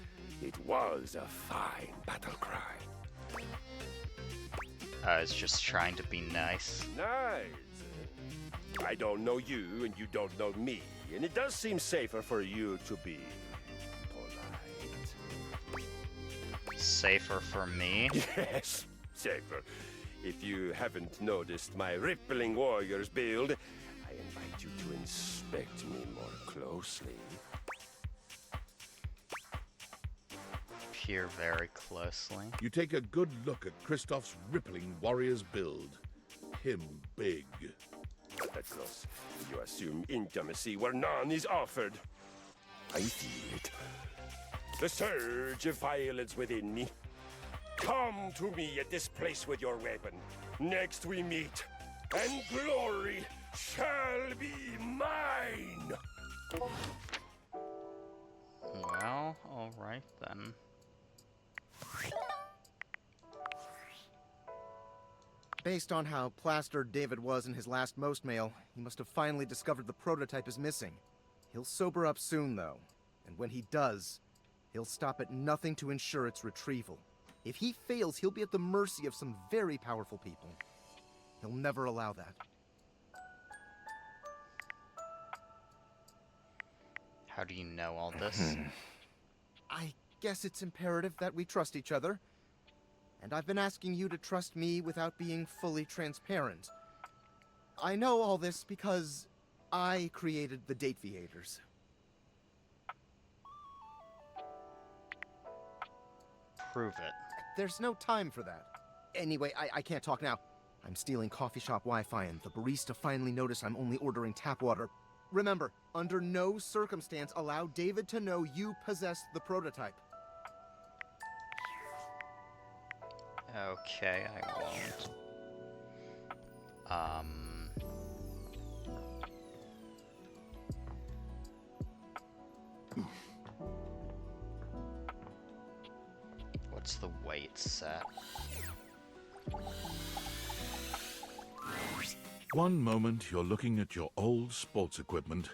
it was a fine battle cry. I was just trying to be nice. Nice. I don't know you, and you don't know me, and it does seem safer for you to be polite. Safer for me? Yes, safer. If you haven't noticed my rippling warrior's build, I invite you to inspect me more closely. Peer very closely. You take a good look at Kristoff's rippling warrior's build. Him big. That's close. You assume intimacy where none is offered. I feel it. The surge of violence within me. Come to me at this place with your weapon. Next we meet, and glory shall be mine. Well, alright then. Based on how plastered David was in his last most mail, he must have finally discovered the prototype is missing. He'll sober up soon, though. And when he does, he'll stop at nothing to ensure its retrieval. If he fails, he'll be at the mercy of some very powerful people. He'll never allow that. How do you know all this? I guess it's imperative that we trust each other. And I've been asking you to trust me without being fully transparent. I know all this because I created the Dateviators. Prove it. There's no time for that. Anyway, I can't talk now. I'm stealing coffee shop Wi-Fi, and the barista finally noticed I'm only ordering tap water. Remember, under no circumstance allow David to know you possess the prototype. Okay, I won't. What's the weight set? One moment you're looking at your old sports equipment,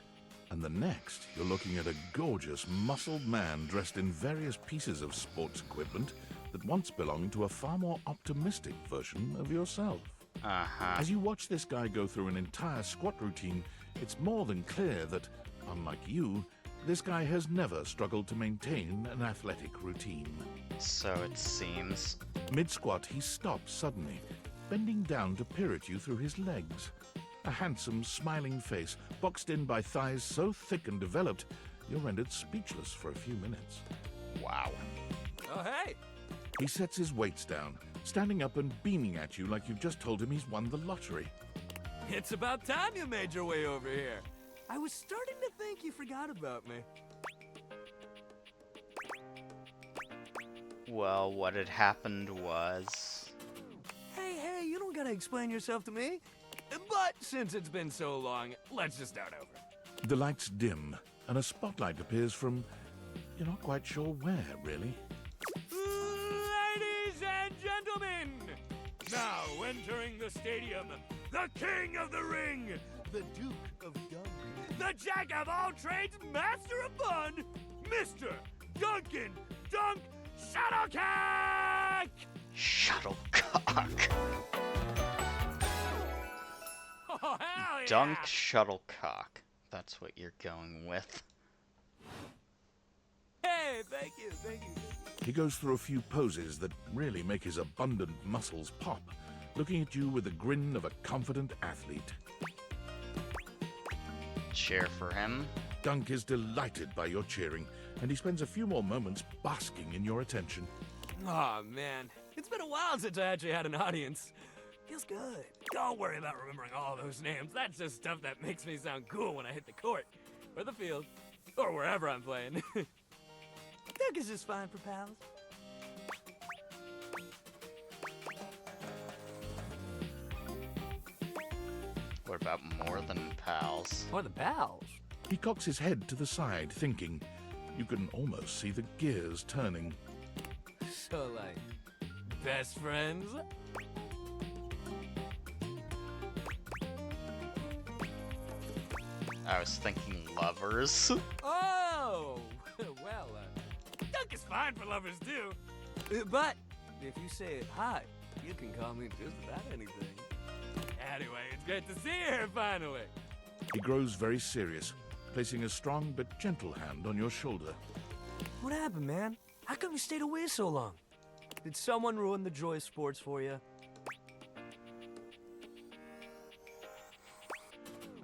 and the next you're looking at a gorgeous, muscled man dressed in various pieces of sports equipment that once belonged to a far more optimistic version of yourself. Uh-huh. As you watch this guy go through an entire squat routine, it's more than clear that, unlike you, this guy has never struggled to maintain an athletic routine. So it seems. Mid-squat, he stops suddenly, bending down to peer at you through his legs. A handsome, smiling face, boxed in by thighs so thick and developed, you're rendered speechless for a few minutes. Wow. Oh, hey! He sets his weights down, standing up and beaming at you like you've just told him he's won the lottery. It's about time you made your way over here. I was starting to think you forgot about me. Well, what had happened was... Hey, you don't gotta explain yourself to me. But since it's been so long, let's just start over. The lights dim, and a spotlight appears from... you're not quite sure where, really. Ladies and gentlemen, now entering the stadium, the king of the ring, the Duke of Duncan, the jack of all trades, master of fun, Mr. Duncan Dunk Shuttlecock! Shuttlecock. Oh, hell yeah! Dunk Shuttlecock. That's what you're going with. Hey, thank you. He goes through a few poses that really make his abundant muscles pop, looking at you with the grin of a confident athlete. cheer for him. Dunk is delighted by your cheering, and he spends a few more moments basking in your attention. Aw, man. It's been a while since I actually had an audience. Feels good. Don't worry about remembering all those names. That's just stuff that makes me sound cool when I hit the court, or the field, or wherever I'm playing. Dunk is just fine for pals. What about more than pals? More than pals? He cocks his head to the side, thinking. You can almost see the gears turning. So, like, best friends? I was thinking lovers. Oh! Well, Dunk is fine for lovers, too. But, if you say it high, you can call me just about anything. Anyway, it's great to see you here, finally. He grows very serious, placing a strong but gentle hand on your shoulder. What happened, man? How come you stayed away so long? Did someone ruin the joy of sports for you?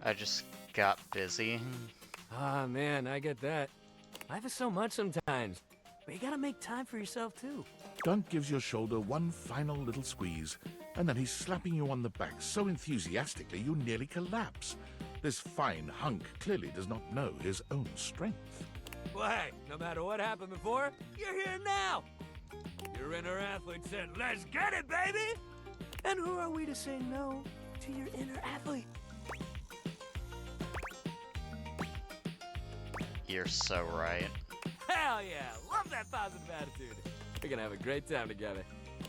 I just got busy. Ah, man, I get that. Life is so much sometimes, but you gotta make time for yourself, too. Dunk gives your shoulder one final little squeeze, and then he's slapping you on the back so enthusiastically you nearly collapse. This fine hunk clearly does not know his own strength. Well, hey, no matter what happened before, you're here now. Your inner athlete said, "Let's get it, baby!" And who are we to say no to your inner athlete? You're so right. Hell yeah! Love that positive attitude. We're gonna have a great time together.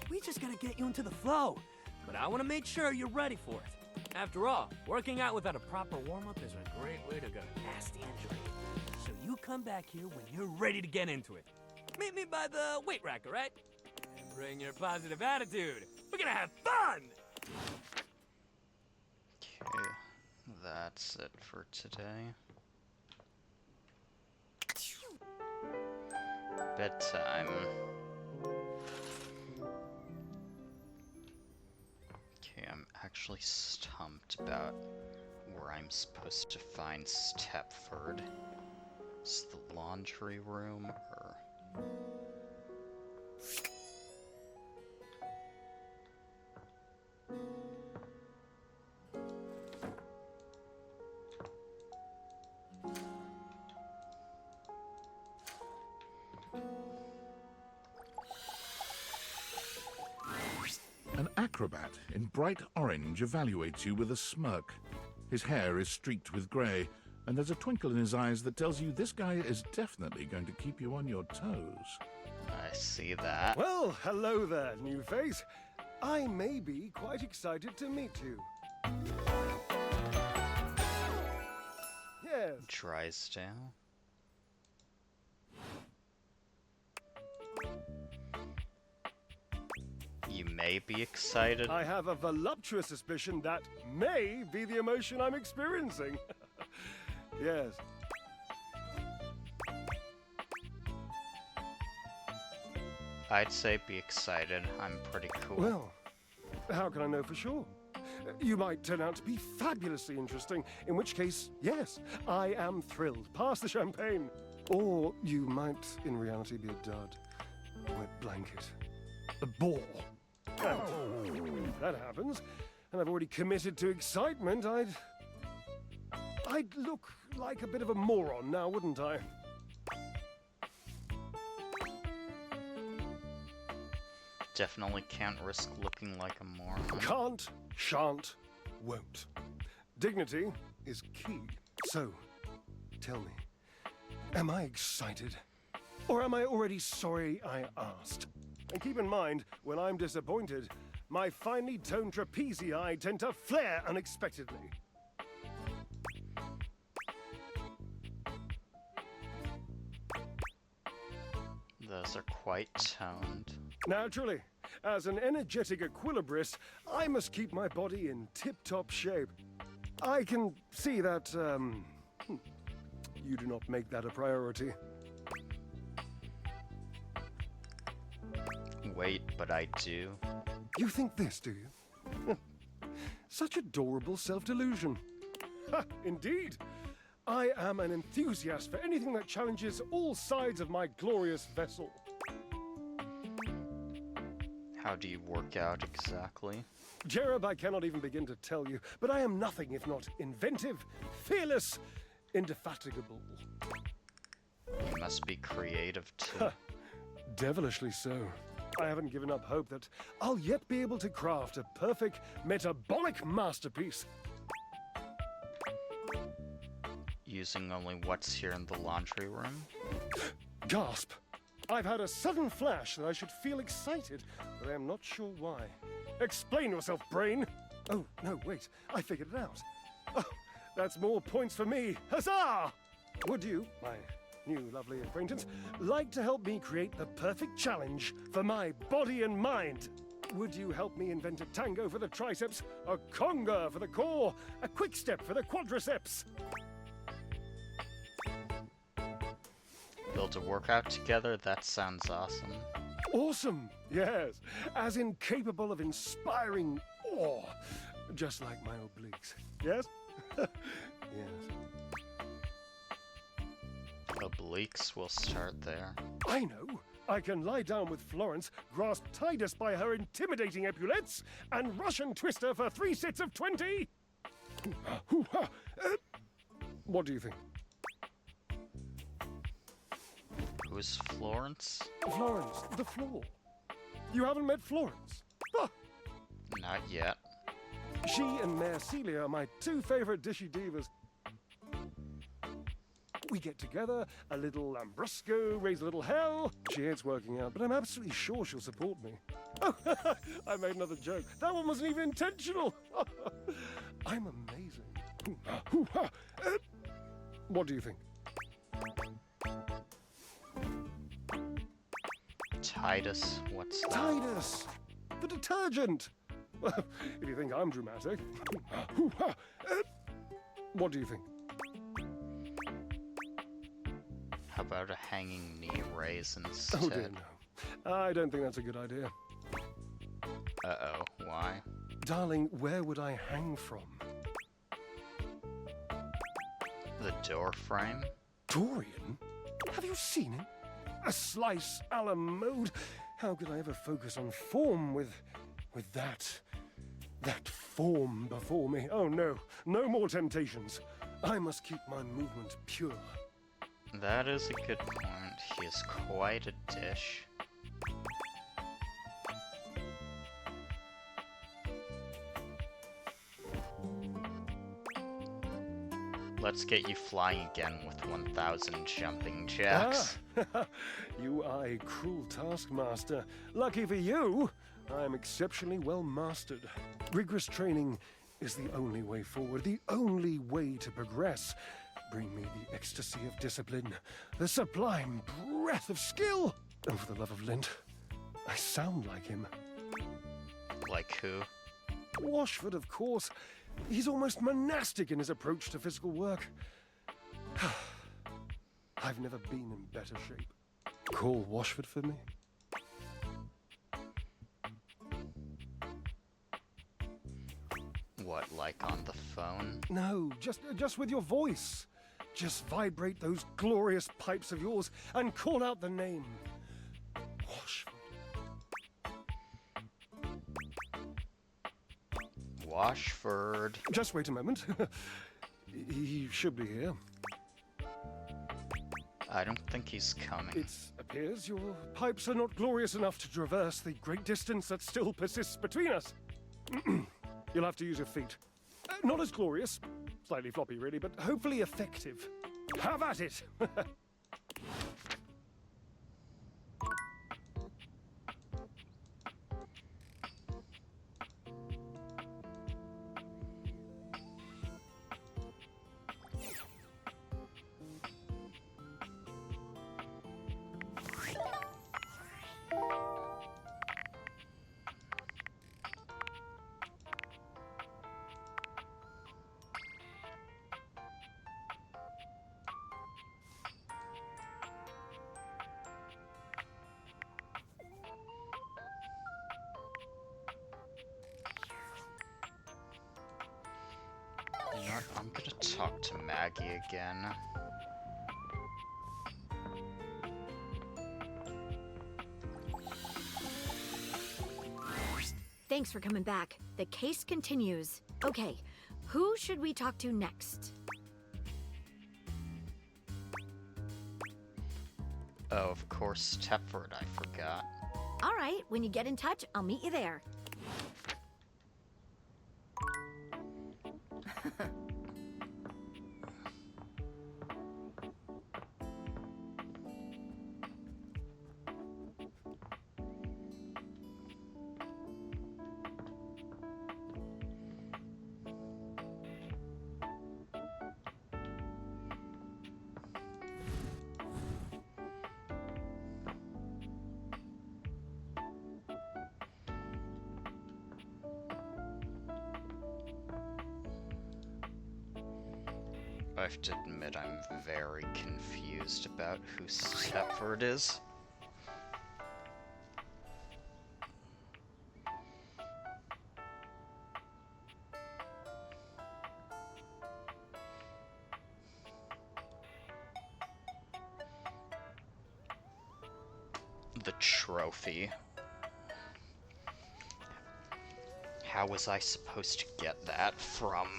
We just gotta get you into the flow, but I want to make sure you're ready for it. After all, working out without a proper warm-up is a great way to get a nasty injury. So you come back here when you're ready to get into it. Meet me by the weight rack, all right? And bring your positive attitude. We're gonna have fun! Okay, that's it for today. Bedtime. Okay, I'm actually stumped about where I'm supposed to find Stepford. Is the laundry room or... An acrobat in bright orange evaluates you with a smirk. His hair is streaked with grey, and there's a twinkle in his eyes that tells you this guy is definitely going to keep you on your toes. I see that. Well, hello there, new face. I may be quite excited to meet you. Yes. Drysdale? You may be excited. I have a voluptuous suspicion that may be the emotion I'm experiencing. Yes. I'd say be excited. I'm pretty cool. Well, how can I know for sure? You might turn out to be fabulously interesting, in which case, yes, I am thrilled. Pass the champagne. Or you might, in reality, be a dud. A wet blanket. A bore. And if that happens, and I've already committed to excitement, I'd look like a bit of a moron now, wouldn't I? Definitely can't risk looking like a moron. Can't, shan't, won't. Dignity is key. So, tell me, am I excited? Or am I already sorry I asked? And keep in mind, when I'm disappointed, my finely toned trapezii tend to flare unexpectedly. Those are quite toned. Naturally, as an energetic equilibrist, I must keep my body in tip-top shape. I can see that, you do not make that a priority. Wait, but I do. You think this, do you? Such adorable self-delusion. Ha, indeed. I am an enthusiast for anything that challenges all sides of my glorious vessel. How do you work out exactly? Jerub, I cannot even begin to tell you, but I am nothing if not inventive, fearless, indefatigable. You must be creative too. Devilishly so. I haven't given up hope that I'll yet be able to craft a perfect metabolic masterpiece. Using only what's here in the laundry room? Gasp! I've had a sudden flash that I should feel excited, but I am not sure why. Explain yourself, brain! Oh, no, wait. I figured it out. Oh, that's more points for me. Huzzah! Would you, my new lovely acquaintance, like to help me create the perfect challenge for my body and mind? Would you help me invent a tango for the triceps, a conga for the core, a quick step for the quadriceps? Build a workout together? That sounds awesome. Awesome! Yes, as in capable of inspiring awe, just like my obliques. Yes? Yes. Obliques, we'll start there. I know! I can lie down with Florence, grasp Tidus by her intimidating epaulettes, and Russian twist her for 3 sets of 20! What do you think? Who's Florence? Florence, the floor. You haven't met Florence? Ah, Not yet. she and Mare Celia are my 2 favorite dishy divas. We get together, a little Lambrusco, raise a little hell. She hates working out, but I'm absolutely sure she'll support me. Oh, I made another joke. That one wasn't even intentional. I'm amazing. What do you think? Titus, what's that? Tidus! The detergent! Well, if you think I'm dramatic. What do you think? How about a hanging knee raise instead? Oh dear, no. I don't think that's a good idea. Uh-oh, why? Darling, where would I hang from? The door frame? Dorian? Have you seen him? A slice a la mode. How could I ever focus on form with that form before me? Oh no, no more temptations. I must keep my movement pure. That is a good point. He is quite a dish. Let's get you flying again with 1,000 jumping jacks. Ah, you are a cruel taskmaster. Lucky for you, I am exceptionally well mastered. Rigorous training is the only way forward, the only way to progress. Bring me the ecstasy of discipline, the sublime breath of skill. Oh, for the love of Lint, I sound like him. Like who? Washford, of course. He's almost monastic in his approach to physical work. I've never been in better shape. Call Washford for me. What, like on the phone? No, just with your voice. Just vibrate those glorious pipes of yours and call out the name. Washford. Washford. Just wait a moment. He should be here. I don't think he's coming. It appears your pipes are not glorious enough to traverse the great distance that still persists between us. You'll have to use your feet. Not as glorious, slightly floppy really, but hopefully effective. Have at it! what? I'm gonna talk to Maggie again. Thanks for coming back. The case continues. Okay, who should we talk to next? Oh, of course, Tepford, I forgot. All right, when you get in touch, I'll meet you there. I have to admit I'm very confused about who Tepford is. The trophy. How was I supposed to get that from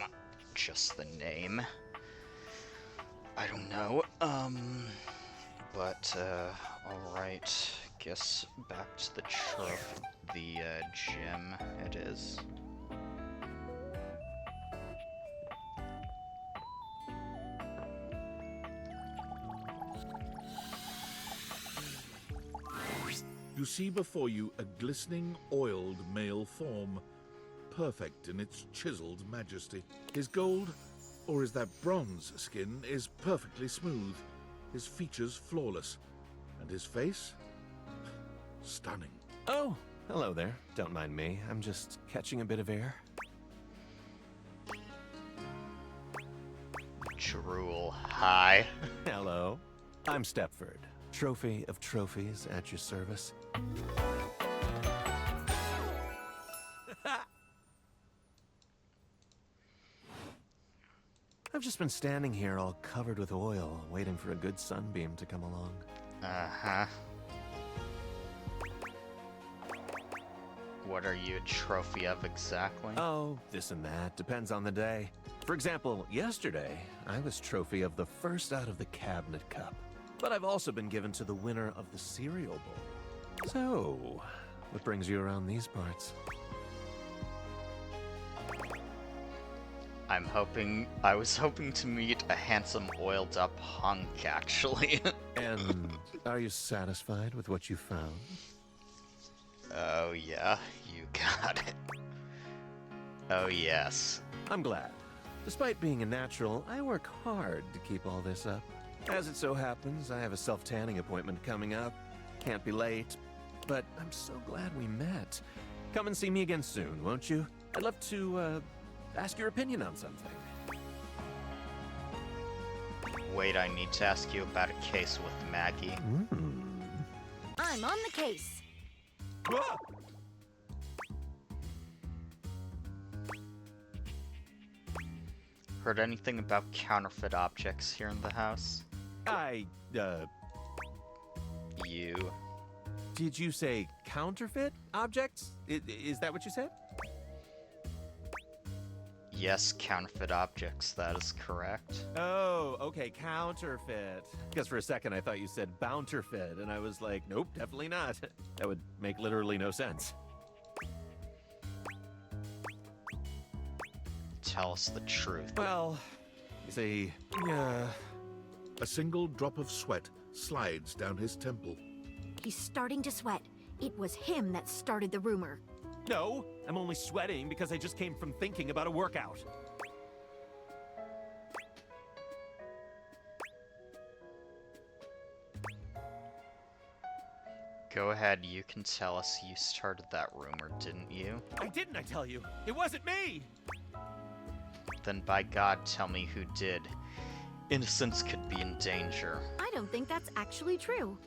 just the name? I don't know, alright, guess back to the gym it is. You see before you a glistening, oiled male form, perfect in its chiseled majesty. His gold, or is that bronze skin, is perfectly smooth, his features flawless, and his face? Stunning. Oh, hello there. Don't mind me. I'm just catching a bit of air. Drool, hi. Hello. I'm Stepford, trophy of trophies at your service. I've just been standing here all covered with oil, waiting for a good sunbeam to come along. Uh-huh. What are you a trophy of exactly? Oh, this and that. Depends on the day. For example, yesterday, I was trophy of the first out of the Cabinet Cup. But I've also been given to the winner of the Cereal Bowl. So, what brings you around these parts? I was hoping to meet a handsome oiled up hunk, actually. And are you satisfied with what you found? Oh yeah, you got it. Oh yes. I'm glad. Despite being a natural, I work hard to keep all this up. As it so happens, I have a self-tanning appointment coming up. Can't be late, but I'm so glad we met. Come and see me again soon, won't you? I'd love to, ask your opinion on something. Wait, I need to ask you about a case with Maggie. I'm on the case. Heard anything about counterfeit objects here in the house? You. Did you say counterfeit objects? Is that what you said? Yes, counterfeit objects, that is correct. Oh, okay, counterfeit. Because for a second I thought you said bounterfeit, and I was like, nope, definitely not. That would make literally no sense. Tell us the truth. Well, you see, A single drop of sweat slides down his temple. He's starting to sweat. It was him that started the rumor. No, I'm only sweating because I just came from thinking about a workout. Go ahead, you can tell us you started that rumor, didn't you? I didn't, I tell you. It wasn't me! Then by God, tell me who did. Innocence could be in danger. I don't think that's actually true.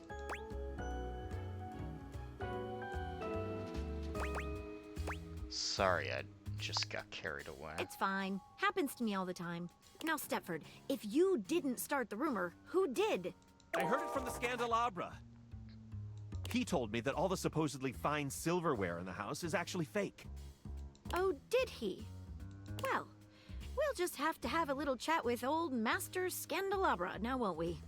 Sorry, I just got carried away. It's fine. Happens to me all the time. Now, Stepford, if you didn't start the rumor, who did? I heard it from the Scandelabra. He told me that all the supposedly fine silverware in the house is actually fake. Oh, did he? Well, we'll just have to have a little chat with old Master Scandelabra, now won't we?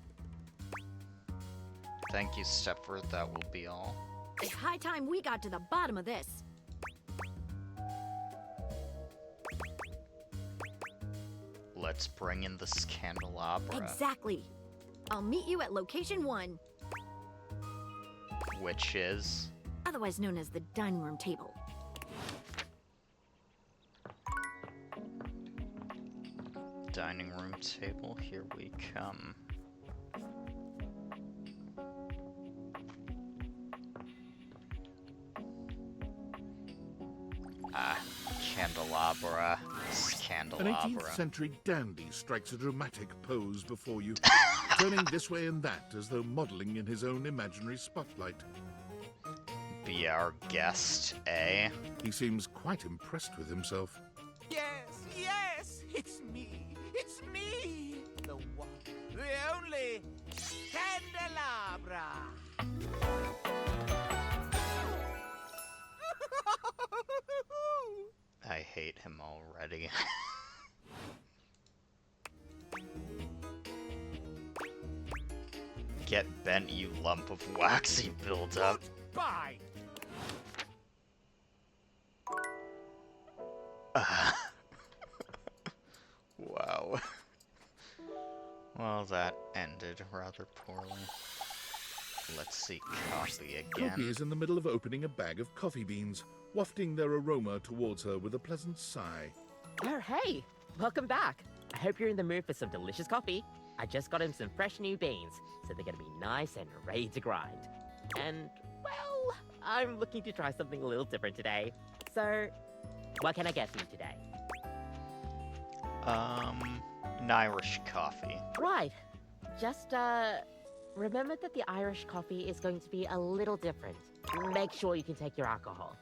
Thank you, Stepford. That will be all. It's high time we got to the bottom of this. Let's bring in the Scandelabra. Exactly. I'll meet you at location 1. Which is? Otherwise known as the dining room table. Dining room table, here we come. Candelabra. An 18th century dandy strikes a dramatic pose before you, turning this way and that as though modeling in his own imaginary spotlight. Be our guest, eh? He seems quite impressed with himself. Yes, it's me. It's me. The one, the only Candelabra. I hate him already. Get bent, you lump of waxy buildup. Bye. Wow. Well, that ended rather poorly. Let's see coffee again. Coffee is in the middle of opening a bag of coffee beans, wafting their aroma towards her with a pleasant sigh. Oh, hey! Welcome back. I hope you're in the mood for some delicious coffee. I just got him some fresh new beans, so they're gonna be nice and ready to grind. And, well, I'm looking to try something a little different today. So, what can I get for you today? An Irish coffee. Right. Just, remember that the Irish coffee is going to be a little different. Make sure you can take your alcohol.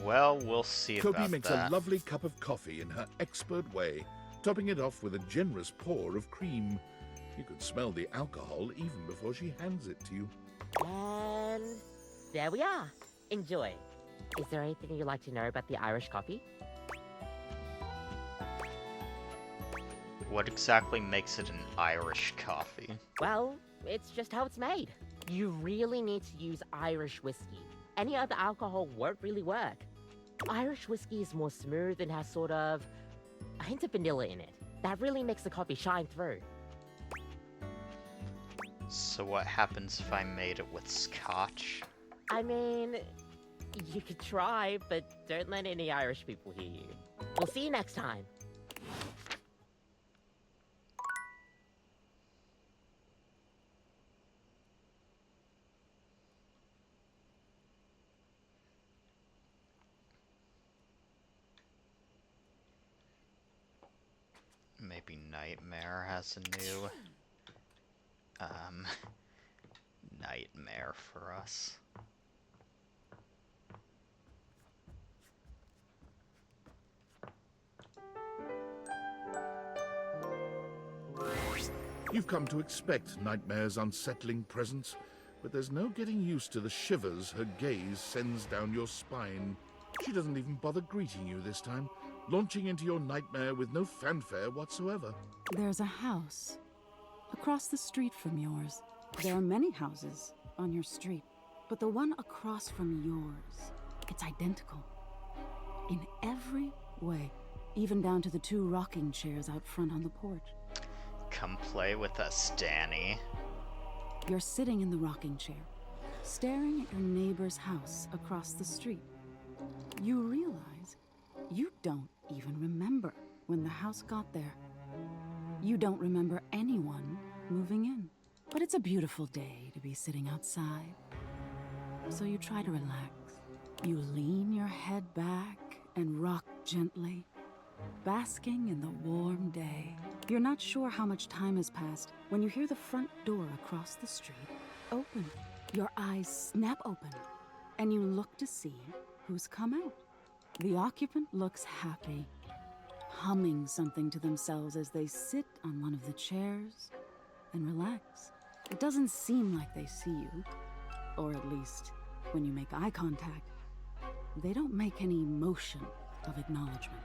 Well, we'll see about Kopi makes that. a lovely cup of coffee in her expert way, topping it off with a generous pour of cream. You could smell the alcohol even before she hands it to you. And there we are. Enjoy. Is there anything you'd like to know about the Irish coffee? What exactly makes it an Irish coffee? Well, it's just how it's made. You really need to use Irish whiskey. Any other alcohol won't really work. Irish whiskey is more smooth and has sort of a hint of vanilla in it. That really makes the coffee shine through. So what happens if I made it with scotch? I mean, you could try, but don't let any Irish people hear you. We'll see you next time. Maybe Nightmare has a new, nightmare for us. You've come to expect Nightmare's unsettling presence, but there's no getting used to the shivers her gaze sends down your spine. She doesn't even bother greeting you this time, launching into your nightmare with no fanfare whatsoever. There's a house across the street from yours. There are many houses on your street, but the one across from yours, it's identical. In every way, even down to the 2 rocking chairs out front on the porch. Come play with us, Danny. You're sitting in the rocking chair, staring at your neighbor's house across the street. You realize you don't even remember when the house got there. You don't remember anyone moving in. But it's a beautiful day to be sitting outside. So you try to relax. You lean your head back and rock gently, basking in the warm day. You're not sure how much time has passed when you hear the front door across the street open. Your eyes snap open, and you look to see who's come out. The occupant looks happy, humming something to themselves as they sit on one of the chairs and relax. It doesn't seem like they see you, or at least when you make eye contact, they don't make any motion of acknowledgement.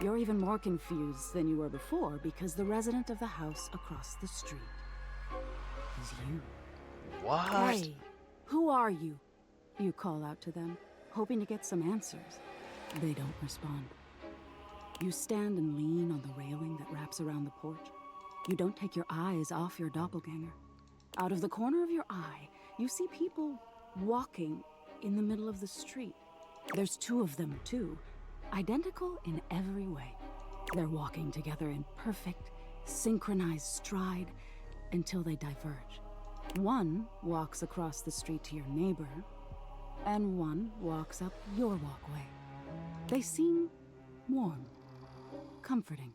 You're even more confused than you were before because the resident of the house across the street is you. What? Hey, who are you? You call out to them, hoping to get some answers. They don't respond. You stand and lean on the railing that wraps around the porch. You don't take your eyes off your doppelganger. Out of the corner of your eye, you see people walking in the middle of the street. There's two of them, too, identical in every way. They're walking together in perfect, synchronized stride until they diverge. One walks across the street to your neighbor, and one walks up your walkway. They seem warm, comforting.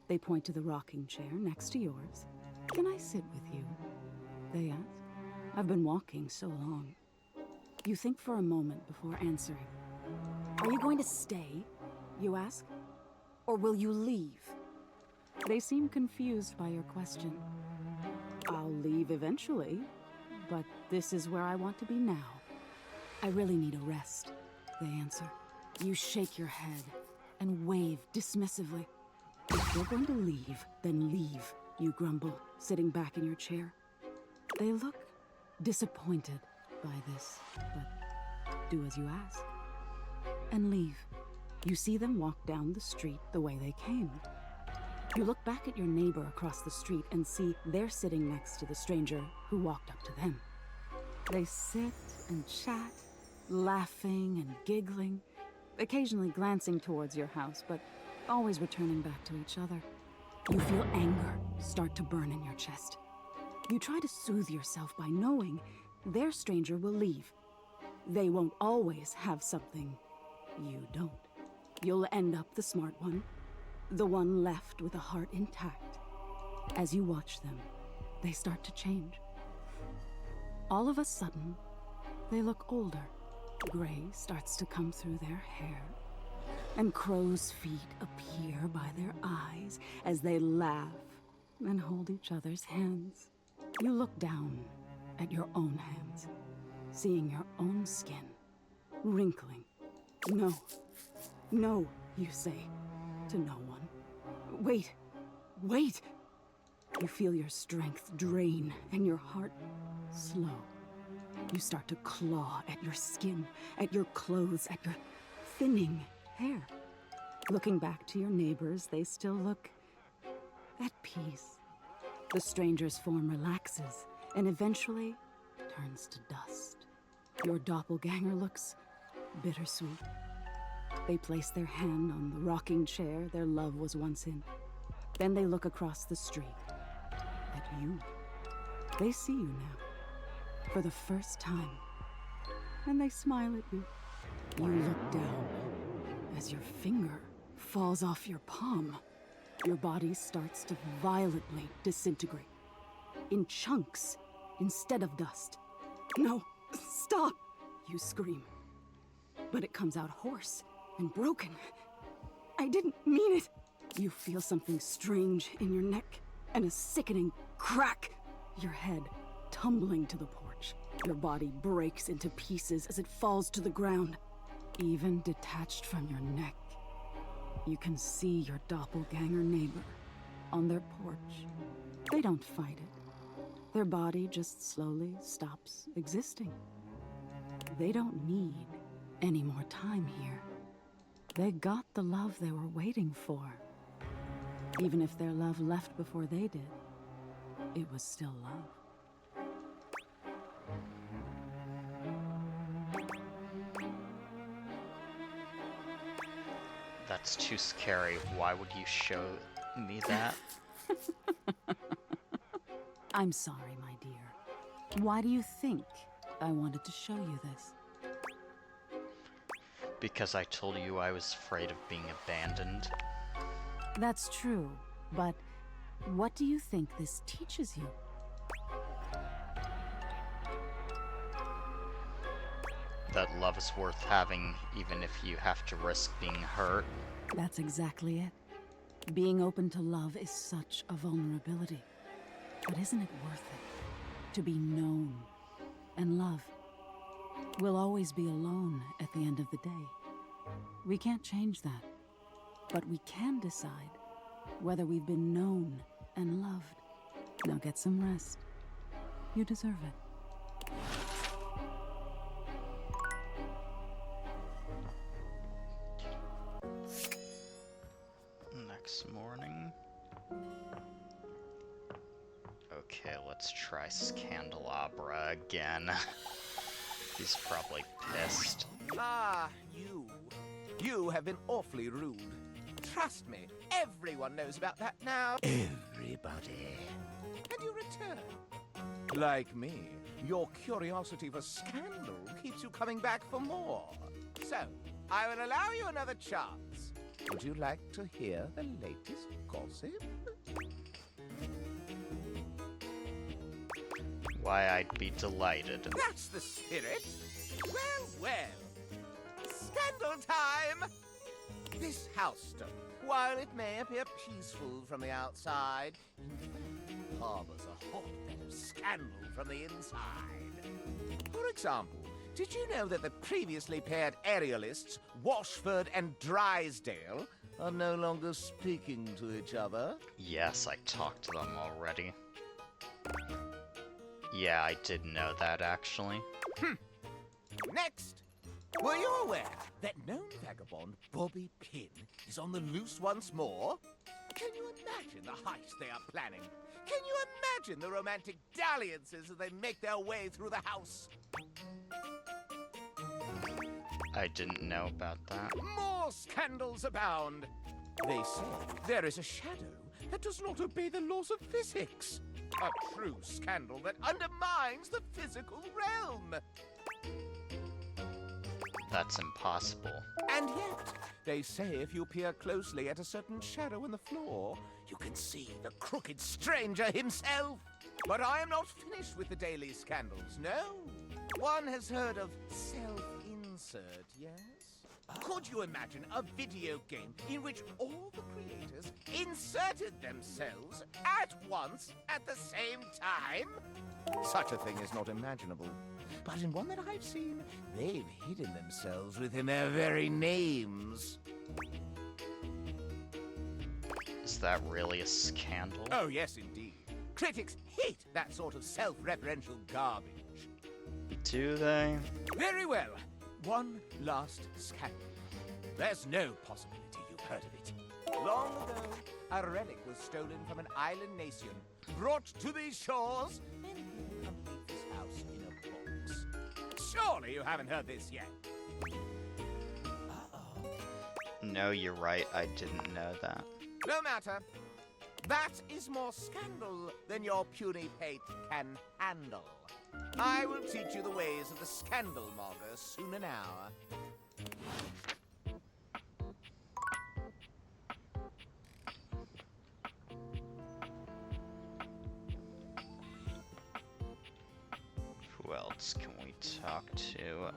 They point to the rocking chair next to yours. Can I sit with you? They ask. I've been walking so long. You think for a moment before answering. Are you going to stay? You ask. Or will you leave? They seem confused by your question. I'll leave eventually, but this is where I want to be now. I really need a rest, they answer. You shake your head and wave dismissively. If you're going to leave, then leave, you grumble, sitting back in your chair. They look disappointed by this, but do as you ask. And leave. You see them walk down the street the way they came. You look back at your neighbor across the street and see they're sitting next to the stranger who walked up to them. They sit and chat, laughing and giggling, occasionally glancing towards your house, but always returning back to each other. You feel anger start to burn in your chest. You try to soothe yourself by knowing their stranger will leave. They won't always have something you don't. You'll end up the smart one, the one left with a heart intact. As you watch them, they start to change. All of a sudden, they look older. Gray starts to come through their hair, and crow's feet appear by their eyes as they laugh and hold each other's hands. You look down at your own hands, seeing your own skin wrinkling. No, no, you say to no one. Wait, wait! You feel your strength drain and your heart slow. You start to claw at your skin, at your clothes, at your thinning hair. Looking back to your neighbors, they still look at peace. The stranger's form relaxes and eventually turns to dust. Your doppelganger looks bittersweet. They place their hand on the rocking chair their love was once in. Then they look across the street at you. They see you now, for the first time, and they smile at you. You look down as your finger falls off your palm. Your body starts to violently disintegrate, in chunks instead of dust. No, stop, you scream. But it comes out hoarse and broken. I didn't mean it. You feel something strange in your neck and a sickening crack. Your head tumbling to the porch. Your body breaks into pieces as it falls to the ground. Even detached from your neck, you can see your doppelganger neighbor on their porch. They don't fight it. Their body just slowly stops existing. They don't need any more time here. They got the love they were waiting for. Even if their love left before they did, it was still love. That's too scary. Why would you show me that? I'm sorry, my dear. Why do you think I wanted to show you this? Because I told you I was afraid of being abandoned. That's true, but what do you think this teaches you? that love is worth having even if you have to risk being hurt. That's exactly it. Being open to love is such a vulnerability. But isn't it worth it? To be known and loved. We'll always be alone at the end of the day. We can't change that. But we can decide whether we've been known and loved. Now get some rest. You deserve it. Next morning. Okay, let's try Scandelabra again. He's probably pissed. Ah, you. You have been awfully rude. Trust me, everyone knows about that now. Everybody. And you return. Like me, your curiosity for scandal keeps you coming back for more. So, I will allow you another chance. Would you like to hear the latest gossip? Why, I'd be delighted. That's the spirit. Well, well. Scandal time! This housestone, while it may appear peaceful from the outside, in fact harbors a hotbed of scandal from the inside. For example, did you know that the previously paired aerialists, Washford and Drysdale, are no longer speaking to each other? Yes, I talked to them already. Yeah, I did know that, actually. Next, were you aware that known vagabond Bobby Pin is on the loose once more? Can you imagine the heist they are planning? Can you imagine the romantic dalliances as they make their way through the house? I didn't know about that. More scandals abound. They say there is a shadow that does not obey the laws of physics. A true scandal that undermines the physical realm. That's impossible. And yet, they say if you peer closely at a certain shadow in the floor, you can see the crooked stranger himself. But I am not finished with the daily scandals, no. One has heard of self-insert, yes? Could you imagine a video game in which all the creators inserted themselves at once at the same time? Such a thing is not imaginable. But in one that I've seen, they've hidden themselves within their very names. Is that really a scandal? Oh, yes, indeed. Critics hate that sort of self-referential garbage. Do they? Very well. One last scandal. There's no possibility you've heard of it. Long ago, a relic was stolen from an island nation, brought to these shores, and hidden underneath this house in a box. Surely you haven't heard this yet. No, you're right. I didn't know that. No matter. That is more scandal than your puny pate can handle. I will teach you the ways of the scandal monger soon enow. Who else can we talk to?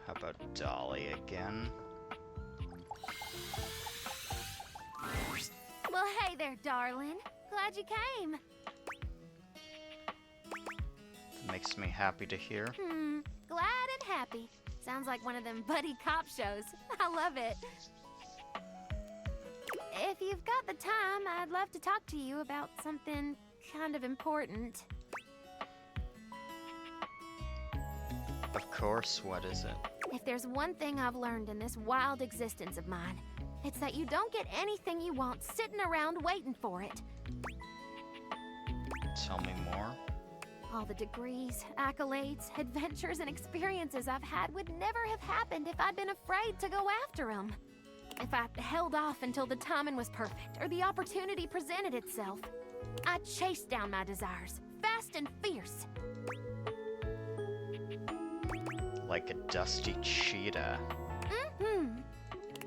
How about Dolly again? Well, hey there, darling. Glad you came. Makes me happy to hear. Glad and happy. Sounds like one of them buddy cop shows. I love it. If you've got the time, I'd love to talk to you about something kind of important. Of course, what is it? If there's one thing I've learned in this wild existence of mine, it's that you don't get anything you want sitting around waiting for it. Tell me more. All the degrees, accolades, adventures, and experiences I've had would never have happened if I'd been afraid to go after them. If I held off until the timing was perfect or the opportunity presented itself. I chased down my desires, fast and fierce. Like a dusty cheetah.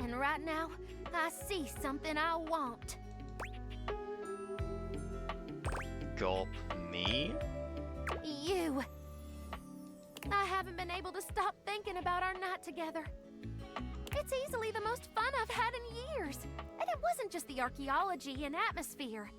And right now, I see something I want. Gulp, me? You. I haven't been able to stop thinking about our night together. It's easily the most fun I've had in years. And it wasn't just the archaeology and atmosphere.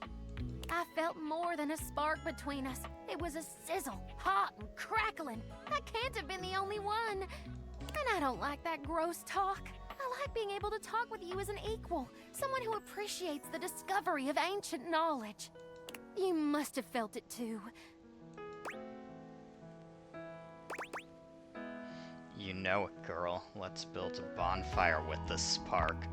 I felt more than a spark between us. It was a sizzle, hot and crackling. I can't have been the only one. And I don't like that gross talk. I like being able to talk with you as an equal, someone who appreciates the discovery of ancient knowledge. You must have felt it too. You know it, girl. Let's build a bonfire with this spark.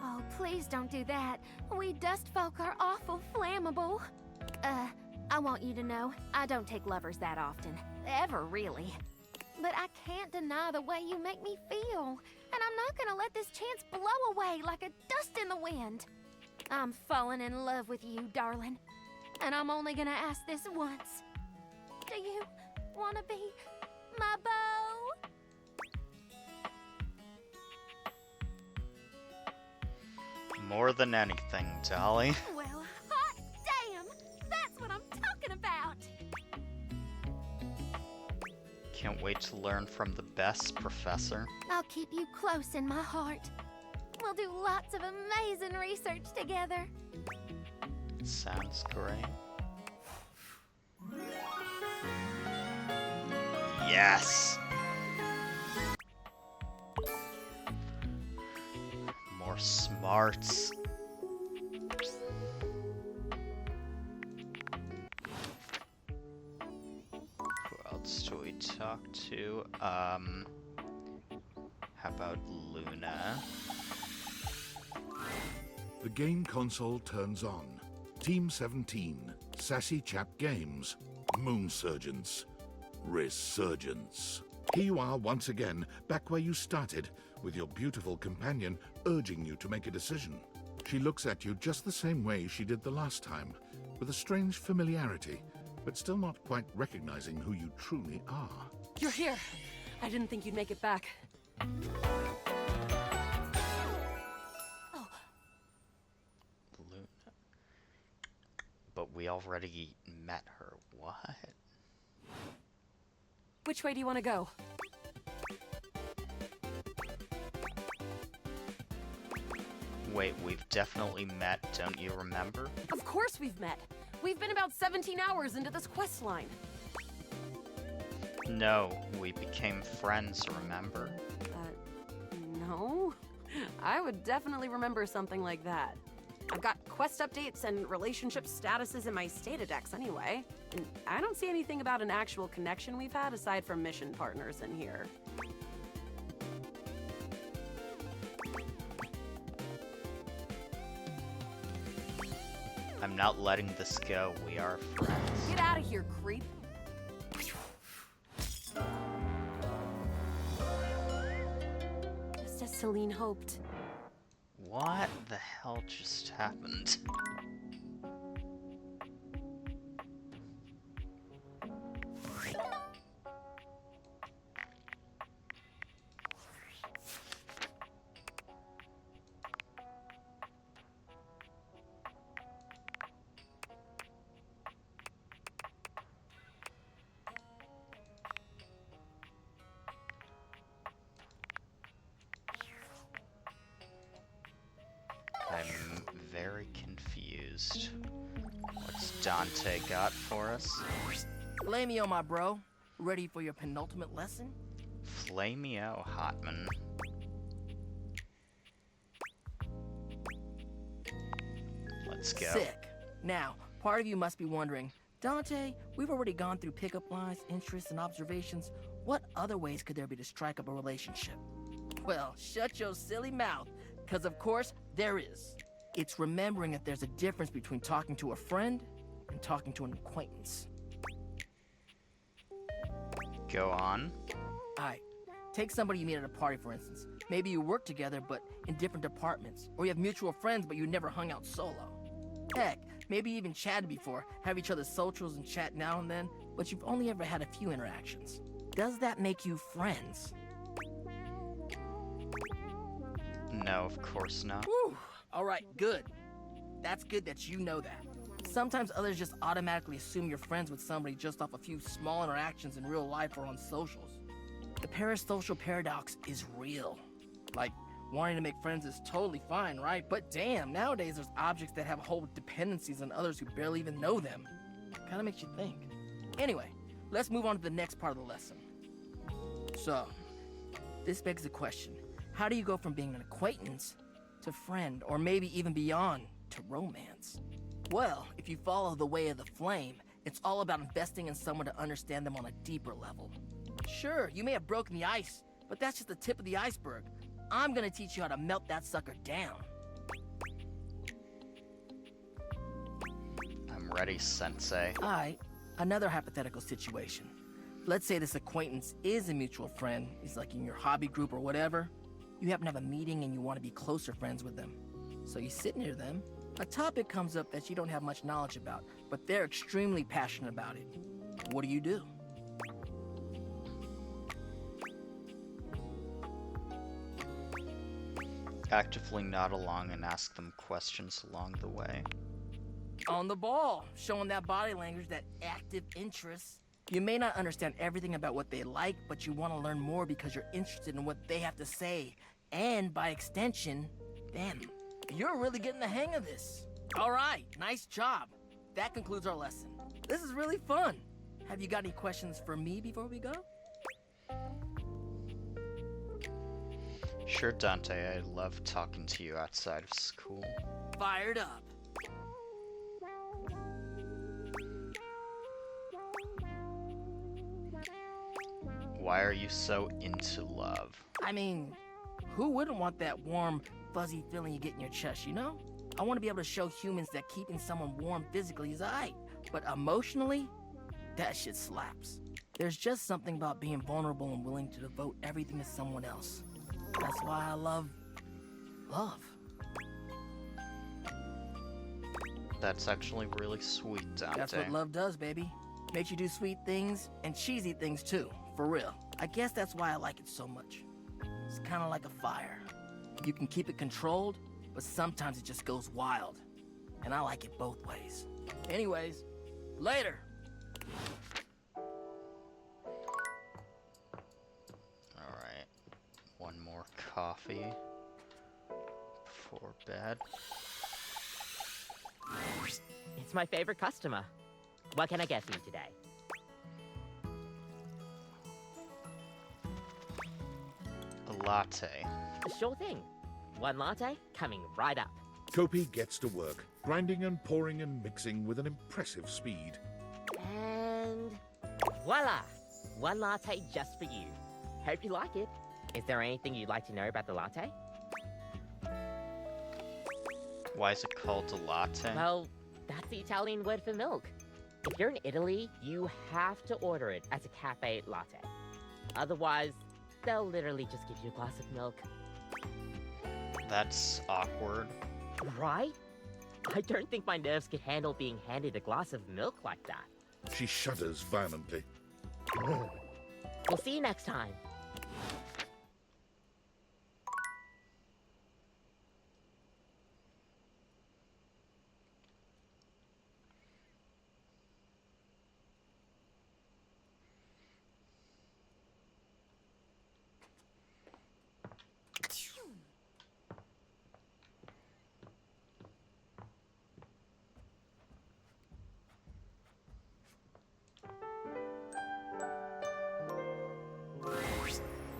Oh, please don't do that. We dust folk are awful flammable. I want you to know, I don't take lovers that often. Ever, really. But I can't deny the way you make me feel. And I'm not gonna let this chance blow away like a dust in the wind. I'm falling in love with you, darling. And I'm only gonna ask this once. Do you wanna be my beau? More than anything, Dolly. Well, hot damn! That's what I'm talking about! Can't wait to learn from the best, Professor. I'll keep you close in my heart. We'll do lots of amazing research together. Sounds great. Yes! More smarts. Who else do we talk to? How about Luna? The game console turns on. Team 17, Sassy Chap Games, Moonsurgence, Resurgence. Here you are once again, back where you started, with your beautiful companion urging you to make a decision. She looks at you just the same way she did the last time, with a strange familiarity, but still not quite recognizing who you truly are. You're here. I didn't think you'd make it back. Luna. But we already met her. What? Which way do you want to go? Wait, we've definitely met, don't you remember? Of course we've met. We've been about 17 hours into this quest line. No, we became friends, remember? No. I would definitely remember something like that. I've got quest updates and relationship statuses in my Statadex anyway. And I don't see anything about an actual connection we've had aside from mission partners in here. I'm not letting this go. We are friends. Get out of here, creep. Just as Celine hoped. What the hell just happened? I'm very confused. What's Dante got for us? Flamio, my bro. Ready for your penultimate lesson? Flamio Hotman. Let's go. Sick. Now, part of you must be wondering, Dante, we've already gone through pickup lines, interests, and observations. What other ways could there be to strike up a relationship? Well, shut your silly mouth, because of course, there is. It's remembering that there's a difference between talking to a friend and talking to an acquaintance. Go on. Alright, take somebody you meet at a party, for instance. Maybe you work together, but in different departments. Or you have mutual friends, but you never hung out solo. Heck, maybe you even chatted before, have each other's socials and chat now and then, but you've only ever had a few interactions. Does that make you friends? No, of course not. Whew. Alright, good. That's good that you know that. sometimes others just automatically assume you're friends with somebody just off a few small interactions in real life or on socials. The parasocial paradox is real. Like, wanting to make friends is totally fine, right? But damn, nowadays there's objects that have whole dependencies on others who barely even know them. Kinda makes you think. Anyway, let's move on to the next part of the lesson. So, this begs the question, how do you go from being an acquaintance to friend, or maybe even beyond, to romance? Well, if you follow the way of the flame, it's all about investing in someone to understand them on a deeper level. Sure, you may have broken the ice, but that's just the tip of the iceberg. I'm gonna teach you how to melt that sucker down. I'm ready, Sensei. Alright, another hypothetical situation. Let's say this acquaintance is a mutual friend. He's like in your hobby group or whatever. You happen to have a meeting and you want to be closer friends with them. So you sit near them. A topic comes up that you don't have much knowledge about, but they're extremely passionate about it. What do? Actively nod along and ask them questions along the way. On the ball, showing that body language, that active interest. You may not understand everything about what they like, but you want to learn more because you're interested in what they have to say. And by extension, them. You're really getting the hang of this. All right, nice job. That concludes our lesson. This is really fun. Have you got any questions for me before we go? Sure, Dante. I love talking to you outside of school. Fired up. Why are you so into love? I mean, who wouldn't want that warm, fuzzy feeling you get in your chest, you know? I want to be able to show humans that keeping someone warm physically is alright, but emotionally, that shit slaps. There's just something about being vulnerable and willing to devote everything to someone else. That's why I love That's actually really sweet, Dante. That's what love does, baby. Makes you do sweet things and cheesy things too, for real. I guess that's why I like it so much. It's kind of like a fire. You can keep it controlled, but sometimes it just goes wild. And I like it both ways. Anyways, later. Alright. One more coffee before bed. It's my favorite customer. What can I get for you today? A latte. Sure thing. One latte coming right up. Kopi gets to work, grinding and pouring and mixing with an impressive speed. And voila! One latte just for you. Hope you like it. Is there anything you'd like to know about the latte? Why is it called a latte? Well, that's the Italian word for milk. If you're in Italy, you have to order it as a cafe latte. Otherwise, they'll literally just give you a glass of milk. That's awkward. Right? I don't think my nerves could handle being handed a glass of milk like that. She shudders violently. We'll see you next time.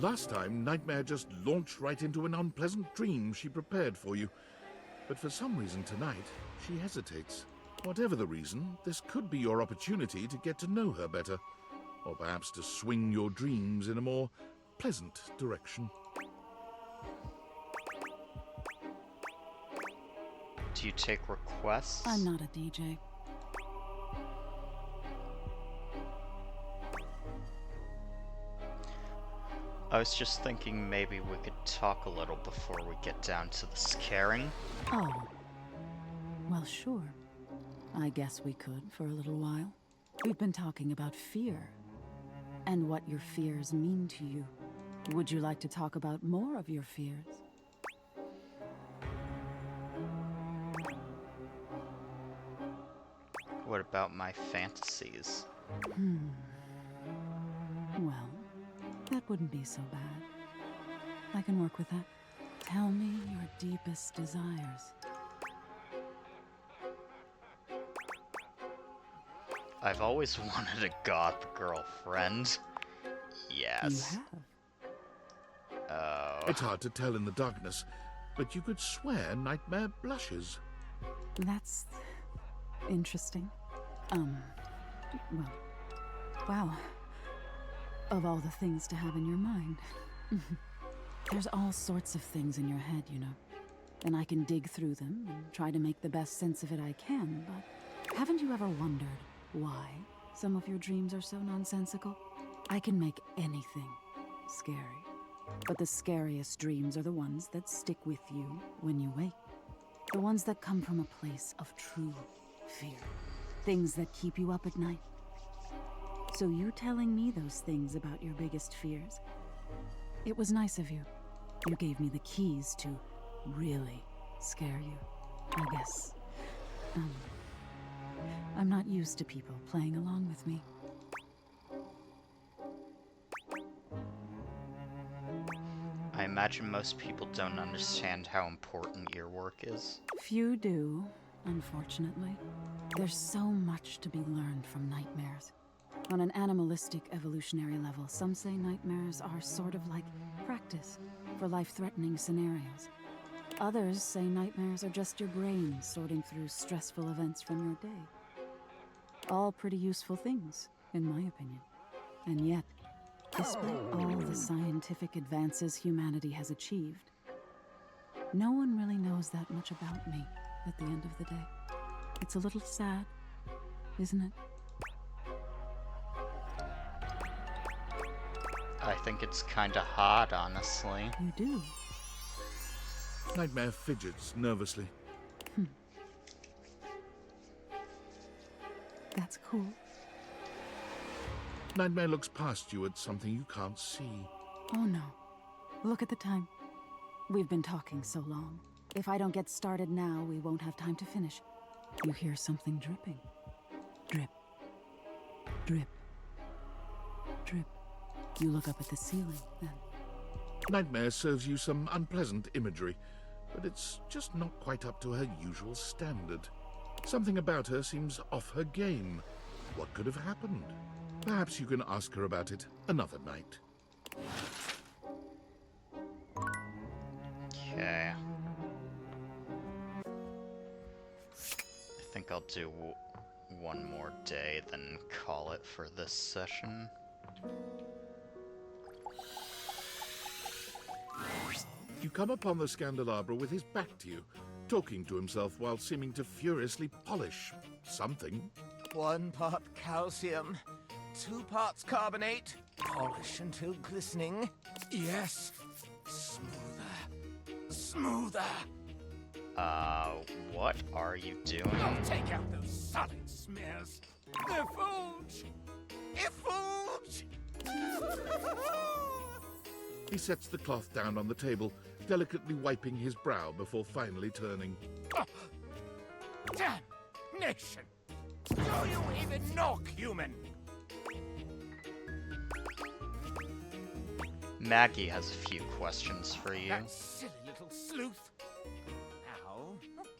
Last time, Nightmare just launched right into an unpleasant dream she prepared for you. But for some reason tonight, she hesitates. Whatever the reason, this could be your opportunity to get to know her better. Or perhaps to swing your dreams in a more pleasant direction. Do you take requests? I'm not a DJ. I was just thinking maybe we could talk a little before we get down to the scaring. Oh. Well, sure. I guess we could for a little while. We've been talking about fear. And what your fears mean to you. Would you like to talk about more of your fears? What about my fantasies? Well, that wouldn't be so bad. I can work with that. Tell me your deepest desires. I've always wanted a goth girlfriend. Yes. You have? Oh. It's hard to tell in the darkness, but you could swear Nightmare blushes. That's interesting. Well, wow. Of all the things to have in your mind. There's all sorts of things in your head, you know. And I can dig through them and try to make the best sense of it I can, but haven't you ever wondered why some of your dreams are so nonsensical? I can make anything scary. But the scariest dreams are the ones that stick with you when you wake. The ones that come from a place of true fear. Things that keep you up at night. So you telling me those things about your biggest fears? It was nice of you. You gave me the keys to really scare you, I guess. I'm not used to people playing along with me. I imagine most people don't understand how important your work is. Few do, unfortunately. There's so much to be learned from nightmares. On an animalistic evolutionary level, some say nightmares are sort of like practice for life-threatening scenarios. Others say nightmares are just your brain sorting through stressful events from your day. All pretty useful things, in my opinion. And yet, despite all the scientific advances humanity has achieved, no one really knows that much about me at the end of the day. It's a little sad, isn't it? I think it's kinda hot, honestly. You do? Nightmare fidgets nervously. That's cool. Nightmare looks past you at something you can't see. Oh no. Look at the time. We've been talking so long. If I don't get started now, we won't have time to finish. You hear something dripping. Drip. Drip. Drip. You look up at the ceiling, then. Nightmare serves you some unpleasant imagery, but it's just not quite up to her usual standard. Something about her seems off her game. What could have happened? Perhaps you can ask her about it another night. Okay. I think I'll do one more day, then call it for this session. You come upon the Scandelabra with his back to you, talking to himself while seeming to furiously polish something. 1 part calcium, 2 parts carbonate. Polish until glistening. Yes. Smoother. Smoother. What are you doing? I'll take out those solid smears. Effulge! Effulge! He sets the cloth down on the table, delicately wiping his brow before finally turning. Oh, damnation! Do you even knock, human? Maggie has a few questions for you. That silly little sleuth.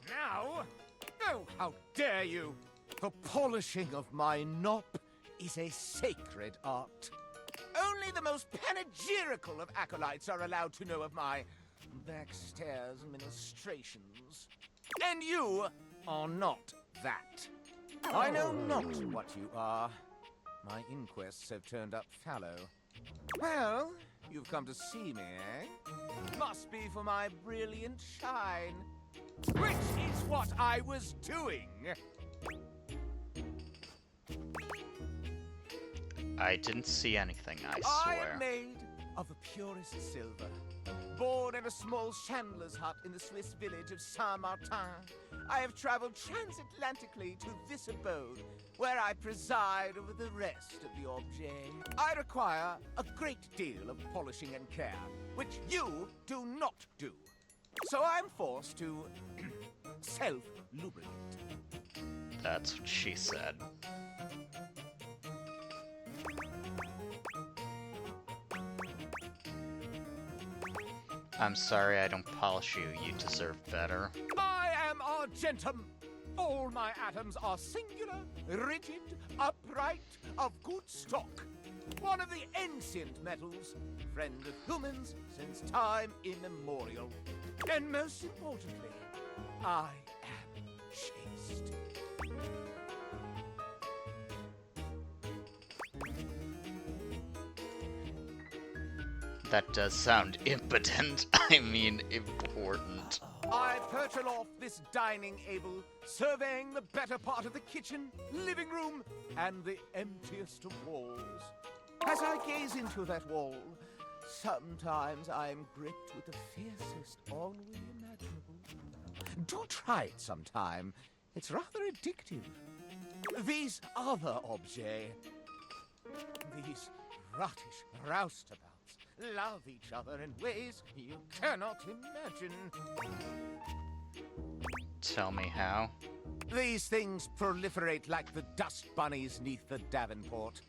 Now? Oh, how dare you! The polishing of my nop is a sacred art. Only the most panegyrical of acolytes are allowed to know of my backstairs ministrations. And you are not that. I know not what you are. My inquests have turned up fallow. Well, you've come to see me, eh? Must be for my brilliant shine. Which is what I was doing. I didn't see anything, I I swear. am made of the purest silver. Born in a small chandler's hut in the Swiss village of Saint-Martin, I have traveled transatlantically to this abode, where I preside over the rest of the objet. I require a great deal of polishing and care, which you do not do. So I'm forced to self-lubricate. That's what she said. I'm sorry I don't polish you. You deserve better. I am Argentum. All my atoms are singular, rigid, upright, of good stock. One of the ancient metals, friend of humans since time immemorial. And most importantly, I am chaste. That does sound impotent. I mean, important. I perch aloft this dining able, surveying the better part of the kitchen, living room, and the emptiest of walls. As I gaze into that wall, sometimes I am gripped with the fiercest ennui imaginable. Do try it sometime. It's rather addictive. These other objets, these rottish roustabouts, love each other in ways you cannot imagine. Tell me how. These things proliferate like the dust bunnies neath the Davenport.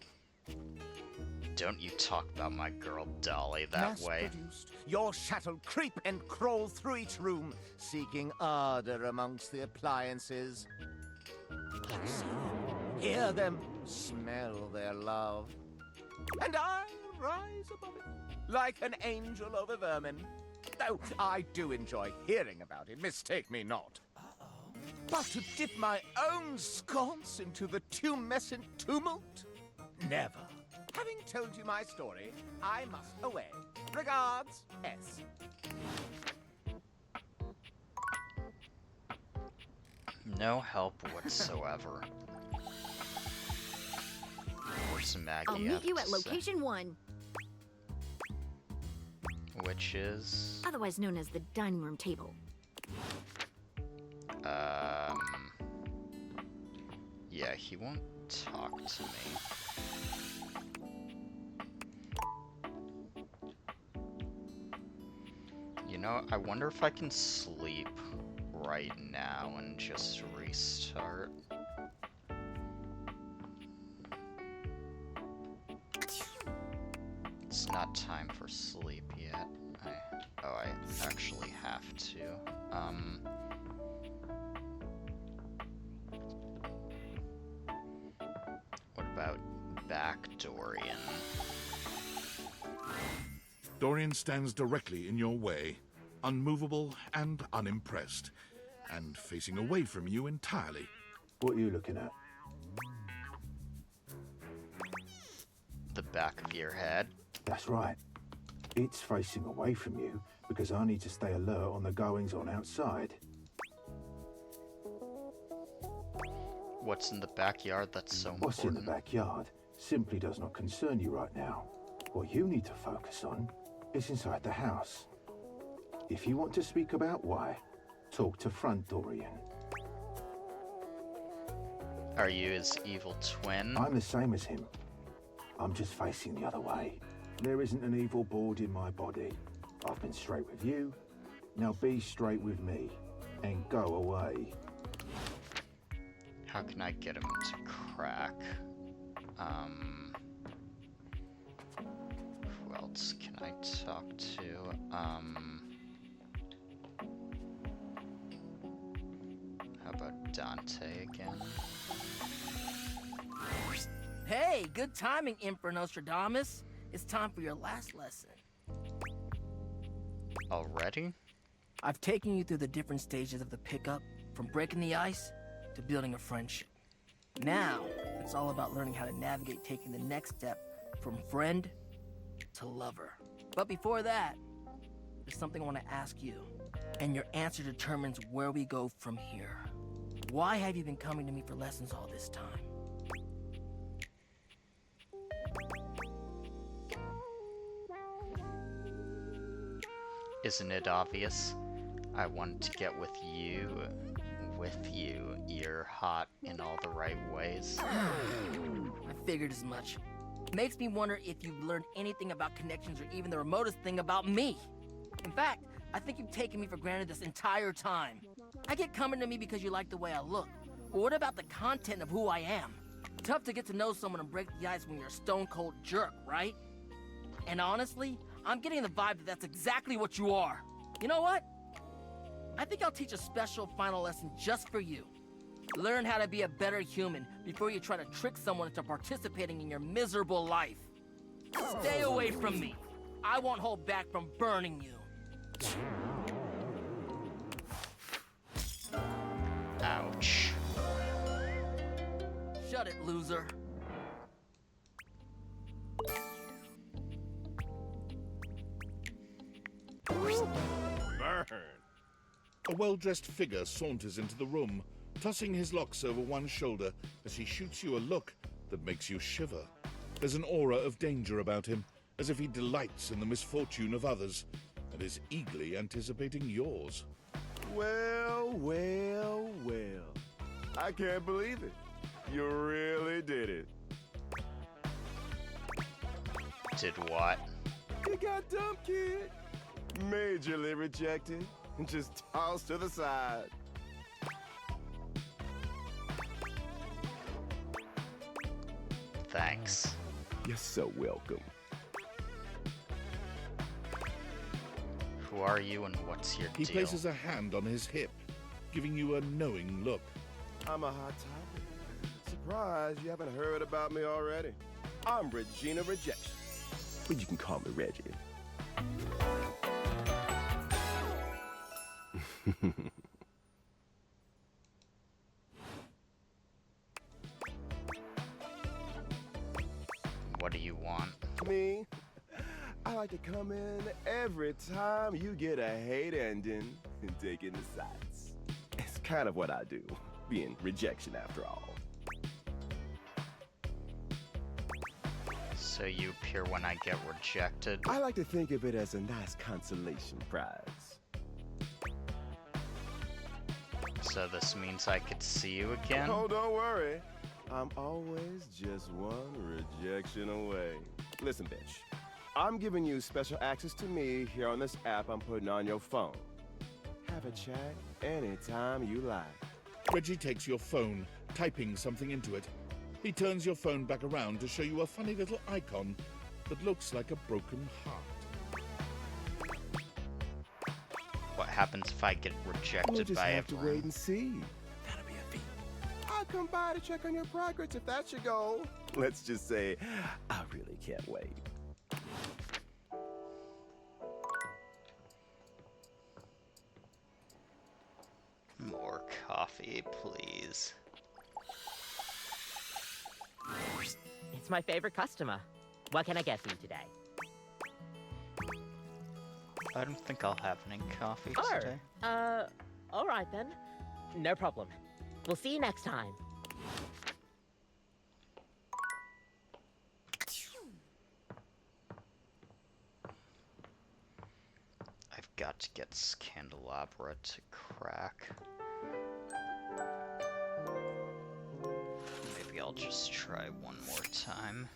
Don't you talk about my girl Dolly that way. Mass-produced, your shuttle creep and crawl through each room, seeking ardor amongst the appliances. See them, hear them, smell their love. And I rise above it, like an angel over vermin. Though I do enjoy hearing about it, mistake me not. But to dip my own sconce into the tumescent tumult? Never. Having told you my story, I must away. Regards, S. No help whatsoever. Where's Maggie? I'll meet you at have to say? location 1. Which is... Otherwise known as the dining room table. Yeah, he won't talk to me. You know, I wonder if I can sleep right now and just restart. It's not time for sleep yet. I actually have to. What about back Dorian? Dorian stands directly in your way, unmovable and unimpressed, and facing away from you entirely. What are you looking at? The back of your head? That's right. It's facing away from you because I need to stay alert on the goings-on outside. What's in the backyard that's so What's important? in the backyard simply does not concern you right now. What you need to focus on is inside the house. If you want to speak about why, talk to Front Dorian. Are you his evil twin? I'm the same as him. I'm just facing the other way. There isn't an evil board in my body. I've been straight with you. Now be straight with me and go away. How can I get him to crack? Who else can I talk to? How about Dante again? Hey, good timing, Emperor Nostradamus. It's time for your last lesson. Already? I've taken you through the different stages of the pickup, from breaking the ice to building a friendship. Now, it's all about learning how to navigate taking the next step from friend to lover. But before that, there's something I want to ask you, and your answer determines where we go from here. Why have you been coming to me for lessons all this time? Isn't it obvious? I want to get with you. You're hot in all the right ways. I figured as much. Makes me wonder if you've learned anything about connections or even the remotest thing about me. In fact, I think you've taken me for granted this entire time. I get coming to me because you like the way I look, But what about the content of who I am? Tough to get to know someone and break the ice when you're a stone-cold jerk, right? And honestly, I'm getting the vibe that that's exactly what you are. You know what? I think I'll teach a special final lesson just for you. Learn how to be a better human before you try to trick someone into participating in your miserable life. Stay away from me. I won't hold back from burning you. Ouch. Shut it, loser. Burn. A well-dressed figure saunters into the room, tossing his locks over one shoulder as he shoots you a look that makes you shiver. There's an aura of danger about him, as if he delights in the misfortune of others, and is eagerly anticipating yours. Well, well, well. I can't believe it. You really did it. Did what? You got dumped, kid. Majorly rejected and just tossed to the side. Thanks. You're so welcome. Who are you and what's your He deal? places a hand on his hip, giving you a knowing look. I'm a hot topic. Surprised you haven't heard about me already. I'm Regina Rejection, but you can call me Reggie. What do you want? Me? I like to come in every time you get a hate ending and take in the sights. It's kind of what I do, being rejection after all. So you appear when I get rejected? I like to think of it as a nice consolation prize. So this means I could see you again? Oh, don't worry. I'm always just one rejection away. Listen, bitch. I'm giving you special access to me here on this app I'm putting on your phone. Have a chat anytime you like. Reggie takes your phone, typing something into it. He turns your phone back around to show you a funny little icon that looks like a broken heart. What happens if I get rejected We'll just by have to everyone? wait and see. That'll be a feat. I'll come by to check on your progress if that's your goal. Let's just say, I really can't wait. More coffee, please. It's my favorite customer. What can I get for you today? I don't think I'll have any coffee Oh, today. all right then. No problem. We'll see you next time. I've got to get Candelabra to crack. Maybe I'll just try one more time.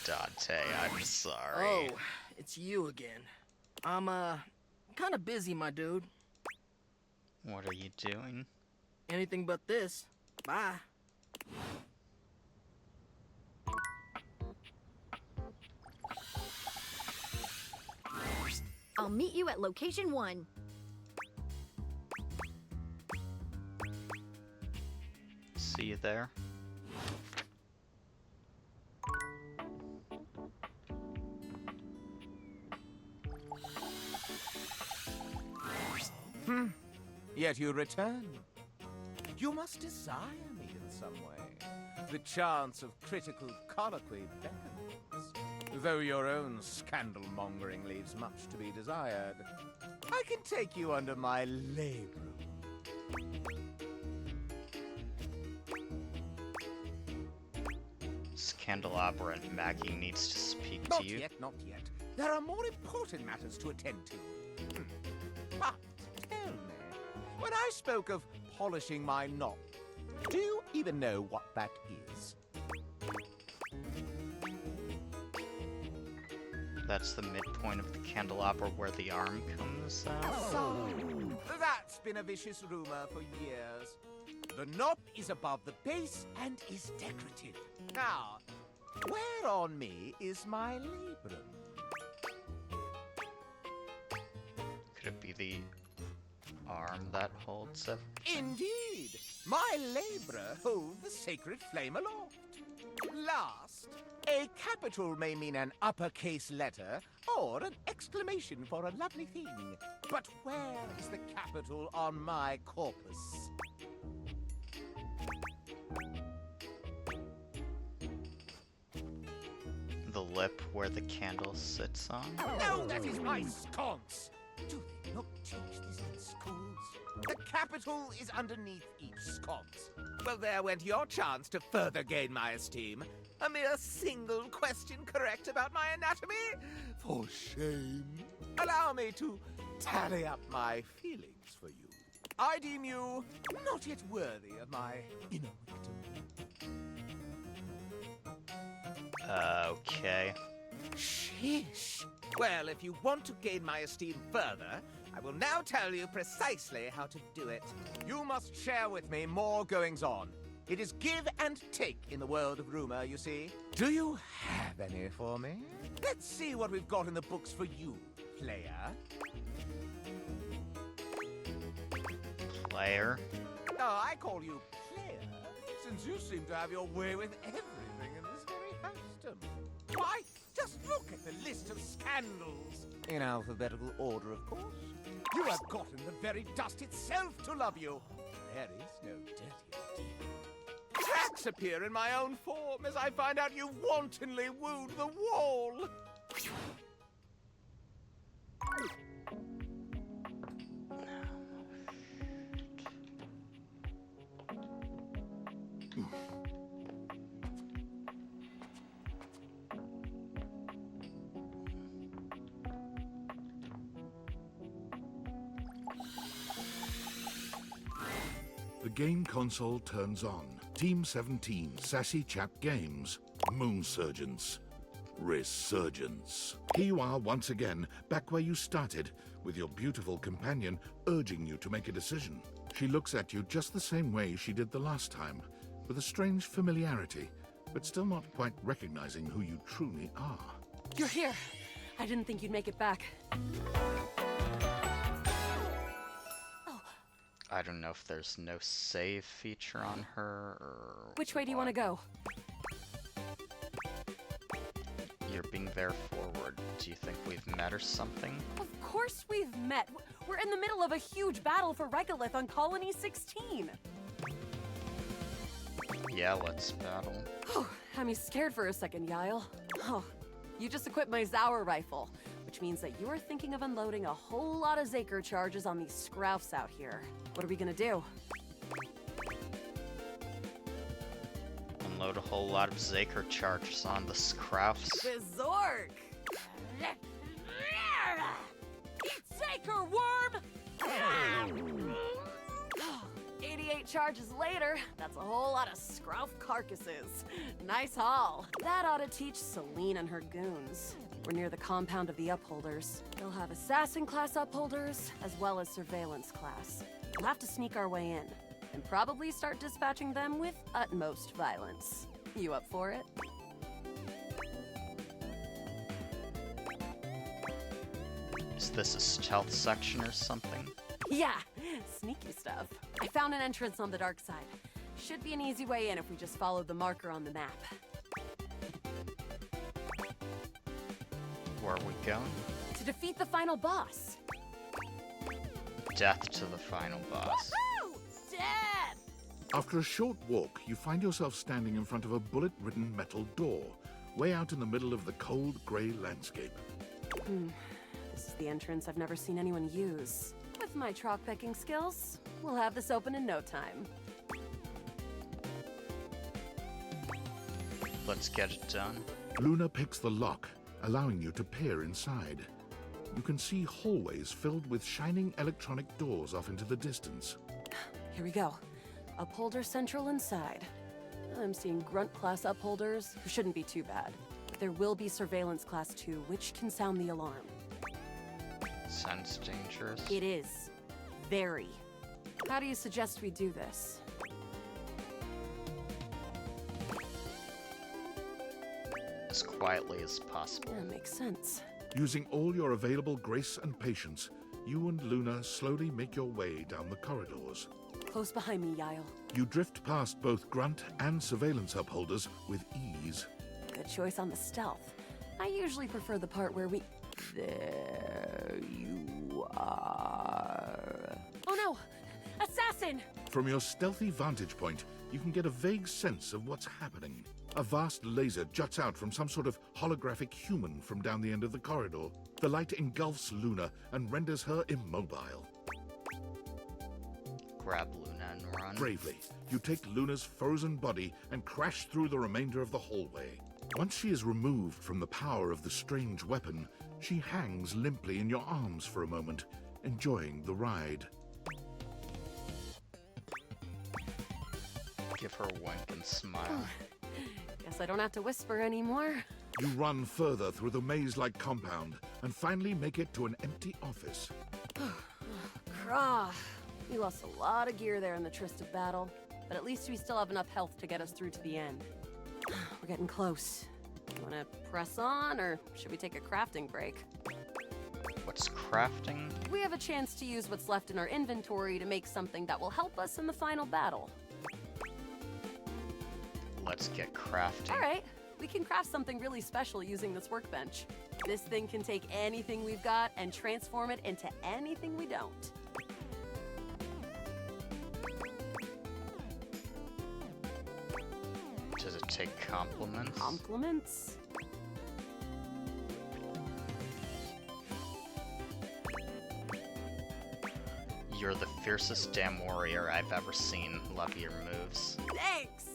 Dante, I'm sorry. Oh, it's you again. I'm, kind of busy, my dude. What are you doing? Anything but this. Bye. I'll meet you at location 1. See you there. Yet you return. You must desire me in some way. The chance of critical colloquy beckons. Though your own scandal-mongering leaves much to be desired, I can take you under my lay roof. Candelabra and Maggie needs to speak Not to you. yet, not yet. There are more important matters to attend to. But tell me, when I spoke of polishing my knob. Do you even know what that is? That's the midpoint of the candelabra where the arm comes out. So, that's been a vicious rumor for years. The knob is above the base and is decorative. Now, where on me is my labrum? Could it be the arm that holds it? Indeed! My labra hold the sacred flame aloft. Last, a capital may mean an uppercase letter or an exclamation for a lovely thing. But where is the capital on my corpus? The lip where the candle sits on? No, that is my sconce! Do they not teach this in schools? The capital is underneath each sconce. Well, there went your chance to further gain my esteem. A mere single question correct about my anatomy? For shame. Allow me to tally up my feelings for you. I deem you not yet worthy of my inner victim. Okay. Sheesh. Well, if you want to gain my esteem further, I will now tell you precisely how to do it. You must share with me more goings-on. It is give and take in the world of rumor, you see. Do you have any for me? Let's see what we've got in the books for you, player. Player? No, I call you player, since you seem to have your way with everything in this very housedom. Why, just look at the list of scandals. In alphabetical order, of course. You have gotten the very dust itself to love you. There is no dirtier deed. Cracks appear in my own form as I find out you wantonly wooed the wall. The game console turns on. Team 17, Sassy Chap Games, Moonsurgence, Resurgence. Here you are once again, back where you started, with your beautiful companion urging you to make a decision. She looks at you just the same way she did the last time, with a strange familiarity, but still not quite recognizing who you truly are. You're here. I didn't think you'd make it back. I don't know if there's no save feature on her or... Which way do you want to go? You're being very forward. Do you think we've met or something? Of course we've met. We're in the middle of a huge battle for Regolith on Colony 16. Yeah, let's battle. Oh, had me scared for a second, Yael. Oh, you just equipped my Zauer rifle, which means that you're thinking of unloading a whole lot of Zaker charges on these Scroufs out here. What are we gonna do? Unload a whole lot of Zaker charges on the Scroufs. Bizork! Eat Zaker, worm! 88 charges later, that's a whole lot of Scrouf carcasses. Nice haul. That ought to teach Celine and her goons. We're near the compound of the Upholders. They'll have Assassin class Upholders, as well as Surveillance class. We'll have to sneak our way in, and probably start dispatching them with utmost violence. You up for it? Is this a stealth section or something? Yeah, sneaky stuff. I found an entrance on the dark side. Should be an easy way in if we just follow the marker on the map. Where are we going? To defeat the final boss. Death to the final boss. Woohoo! Death! After a short walk, you find yourself standing in front of a bullet-ridden metal door, way out in the middle of the cold, grey landscape. This is the entrance I've never seen anyone use. With my trock-picking skills, we'll have this open in no time. Let's get it done. Luna picks the lock, allowing you to peer inside. You can see hallways filled with shining electronic doors off into the distance. Here we go. Upholder central inside. I'm seeing grunt class upholders, who shouldn't be too bad. But there will be surveillance class 2, which can sound the alarm. Sounds dangerous. It is. Very. How do you suggest we do this? As quietly as possible. That makes sense. Using all your available grace and patience, you and Luna slowly make your way down the corridors. Close behind me, Yael. You drift past both grunt and surveillance upholders with ease. Good choice on the stealth. I usually prefer the part where we... There you are. Oh no! Assassin! From your stealthy vantage point, you can get a vague sense of what's happening. A vast laser juts out from some sort of holographic human from down the end of the corridor. The light engulfs Luna and renders her immobile. Grab Luna and run. Bravely, you take Luna's frozen body and crash through the remainder of the hallway. Once she is removed from the power of the strange weapon, she hangs limply in your arms for a moment, enjoying the ride. Give her a wink and smile. Guess I don't have to whisper anymore. You run further through the maze-like compound and finally make it to an empty office. Krah. We lost a lot of gear there in the Tryst of Battle, but at least we still have enough health to get us through to the end. We're getting close. You wanna press on, or should we take a crafting break? What's crafting? We have a chance to use what's left in our inventory to make something that will help us in the final battle. Let's get crafting. All right, we can craft something really special using this workbench. This thing can take anything we've got and transform it into anything we don't. Does it take compliments? Compliments? You're the fiercest damn warrior I've ever seen. Love your moves. Thanks!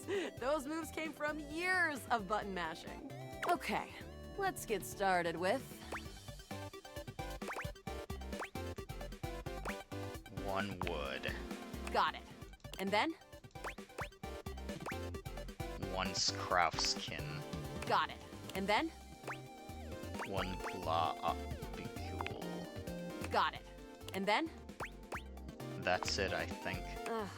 Those moves came from years of button mashing. Okay, let's get started with... 1 wood. Got it. And then? 1 Scrouf skin. Got it. And then? 1 globule. Got it. And then? That's it, I think.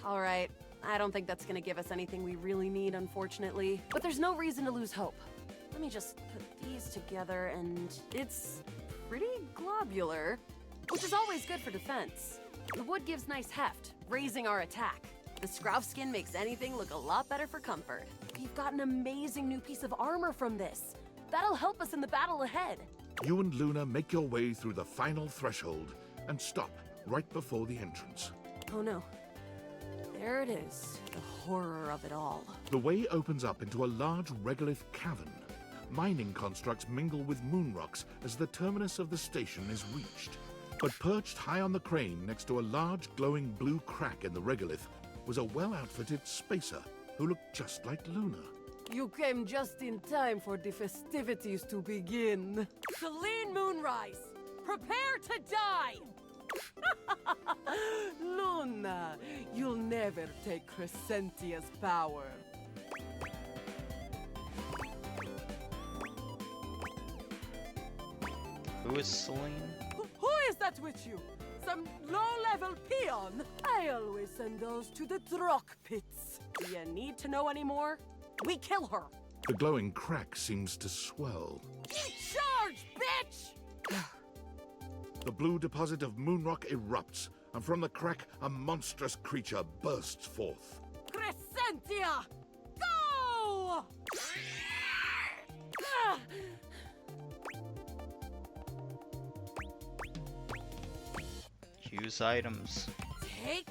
All right. I don't think that's gonna give us anything we really need, unfortunately. But there's no reason to lose hope. Let me just put these together, and it's pretty globular, which is always good for defense. The wood gives nice heft, raising our attack. The Scrouf skin makes anything look a lot better for comfort. We've got an amazing new piece of armor from this. That'll help us in the battle ahead. You and Luna make your way through the final threshold and stop right before the entrance. Oh no. There it is, the horror of it all. The way opens up into a large regolith cavern. Mining constructs mingle with moon rocks as the terminus of the station is reached. But perched high on the crane next to a large glowing blue crack in the regolith was a well-outfitted spacer who looked just like Luna. You came just in time for the festivities to begin. Celine Moonrise, prepare to die! Luna, you'll never take Crescentia's power. Who is Celine? Who is that with you? Some low-level peon? I always send those to the Drock pits. Do you need to know any more? We kill her. The glowing crack seems to swell. Charge, bitch! The blue deposit of moonrock erupts, and from the crack, a monstrous creature bursts forth. Crescentia! Go! Use items. Take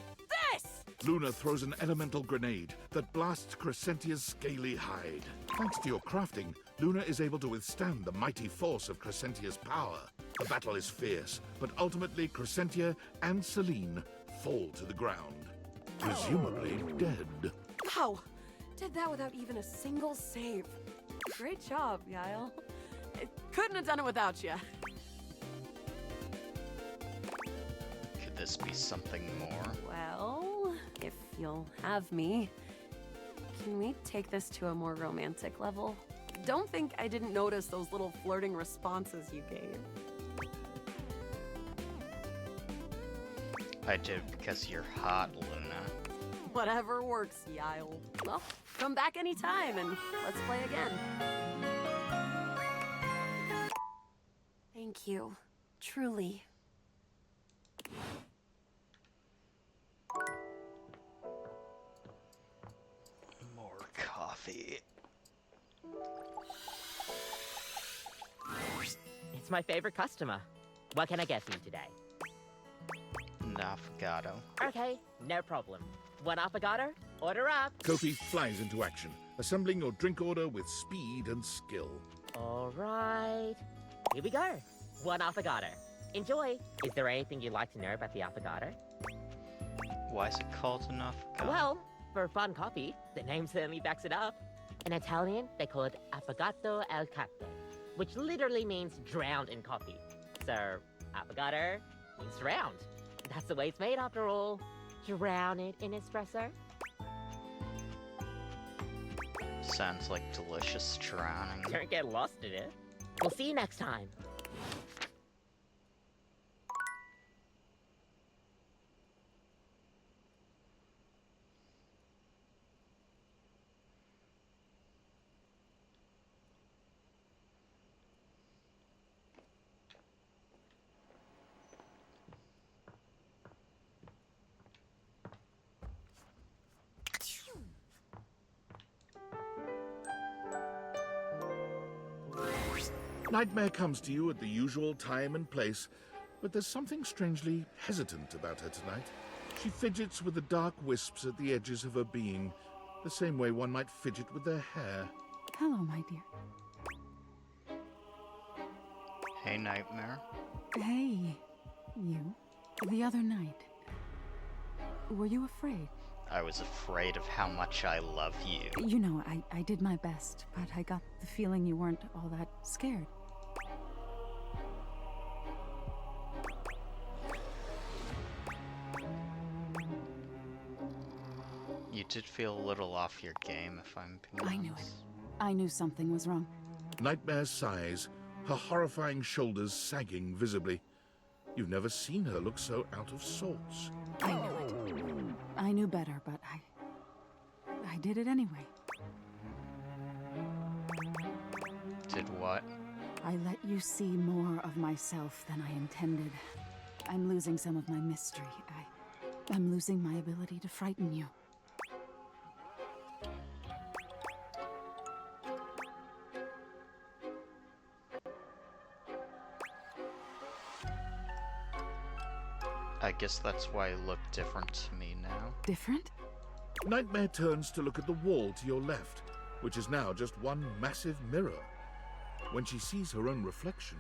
this! Luna throws an elemental grenade that blasts Crescentia's scaly hide. Thanks to your crafting, Luna is able to withstand the mighty force of Crescentia's power. The battle is fierce, but ultimately Crescentia and Celine fall to the ground, presumably dead. Wow! Did that without even a single save. Great job, Yael. Couldn't have done it without you. Could this be something more? Well, if you'll have me, can we take this to a more romantic level? Don't think I didn't notice those little flirting responses you gave. I did because you're hot, Luna. Whatever works, Yile. Well, come back anytime and let's play again. Thank you. Truly. More coffee. It's my favorite customer. What can I get for you today? An affogato. Okay, no problem. One affogato? Order up. Kofi flies into action, assembling your drink order with speed and skill. All right. Here we go. One affogato. Enjoy. Is there anything you'd like to know about the affogato? Why is it called an affogato? Well, for fun coffee, the name certainly backs it up. In Italian, they call it affogato al caffè, which literally means drowned in coffee. So, affogato means drowned. That's the way it's made after all. Drown it in espresso. Sounds like delicious drowning. Don't get lost in it. We'll see you next time. Nightmare comes to you at the usual time and place, but there's something strangely hesitant about her tonight. She fidgets with the dark wisps at the edges of her being, the same way one might fidget with their hair. Hello, my dear. Hey, Nightmare. Hey, you. The other night. Were you afraid? I was afraid of how much I love you. You know, I did my best, but I got the feeling you weren't all that scared. You did feel a little off your game, if I'm being honest. I knew it. I knew something was wrong. Nightmare sighs, her horrifying shoulders sagging visibly. You've never seen her look so out of sorts. I knew it. I knew better, but I did it anyway. Did what? I let you see more of myself than I intended. I'm losing some of my mystery. I'm losing my ability to frighten you. I guess that's why you look different to me now. Different? Nightmare turns to look at the wall to your left, which is now just one massive mirror. When she sees her own reflection,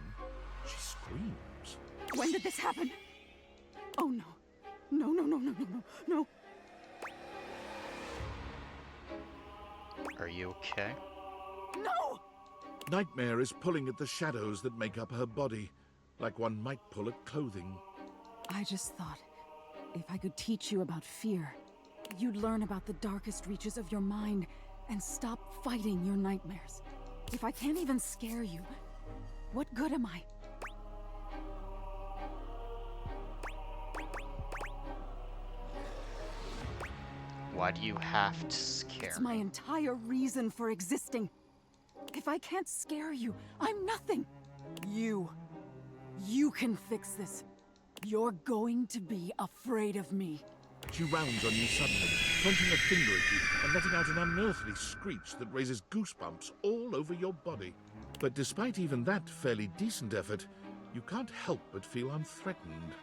she screams. When did this happen? Oh no. No, no, no, no, no, no, no. Are you okay? No! Nightmare is pulling at the shadows that make up her body, like one might pull at clothing. I just thought, if I could teach you about fear, you'd learn about the darkest reaches of your mind and stop fighting your nightmares. If I can't even scare you, what good am I? Why do you have to scare It's my entire reason for existing. If I can't scare you, I'm nothing. You can fix this. You're going to be afraid of me. She rounds on you suddenly, pointing a finger at you and letting out an unearthly screech that raises goosebumps all over your body. But despite even that fairly decent effort, you can't help but feel unthreatened.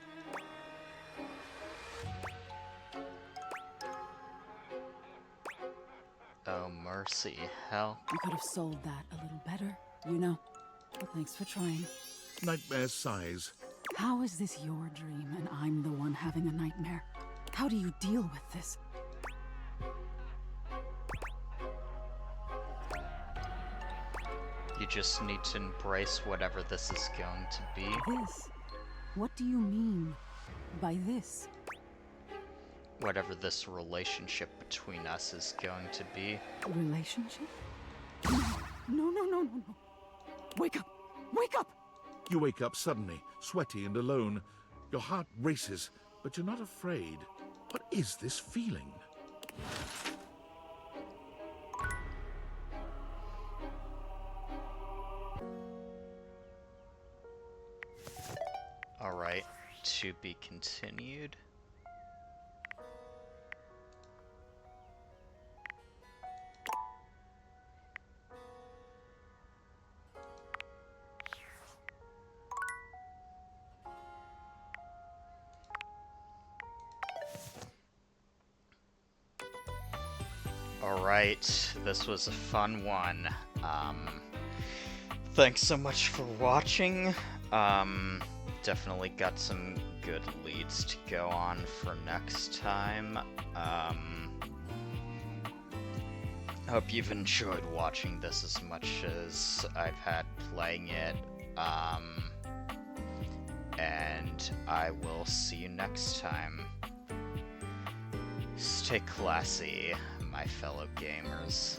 Oh, mercy, hell. You could have sold that a little better, you know. But thanks for trying. Nightmare sighs. How is this your dream and I'm the one having a nightmare? How do you deal with this? You just need to embrace whatever this is going to be. This? What do you mean by this? whatever this relationship between us is going to be. Relationship? No. Wake up! Wake up! You wake up suddenly, sweaty and alone. Your heart races, but you're not afraid. What is this feeling? Alright, to be continued. Alright, this was a fun one. Thanks so much for watching. Definitely got some good leads to go on for next time. Hope you've enjoyed watching this as much as I've had playing it. And I will see you next time. Stay classy, my fellow gamers.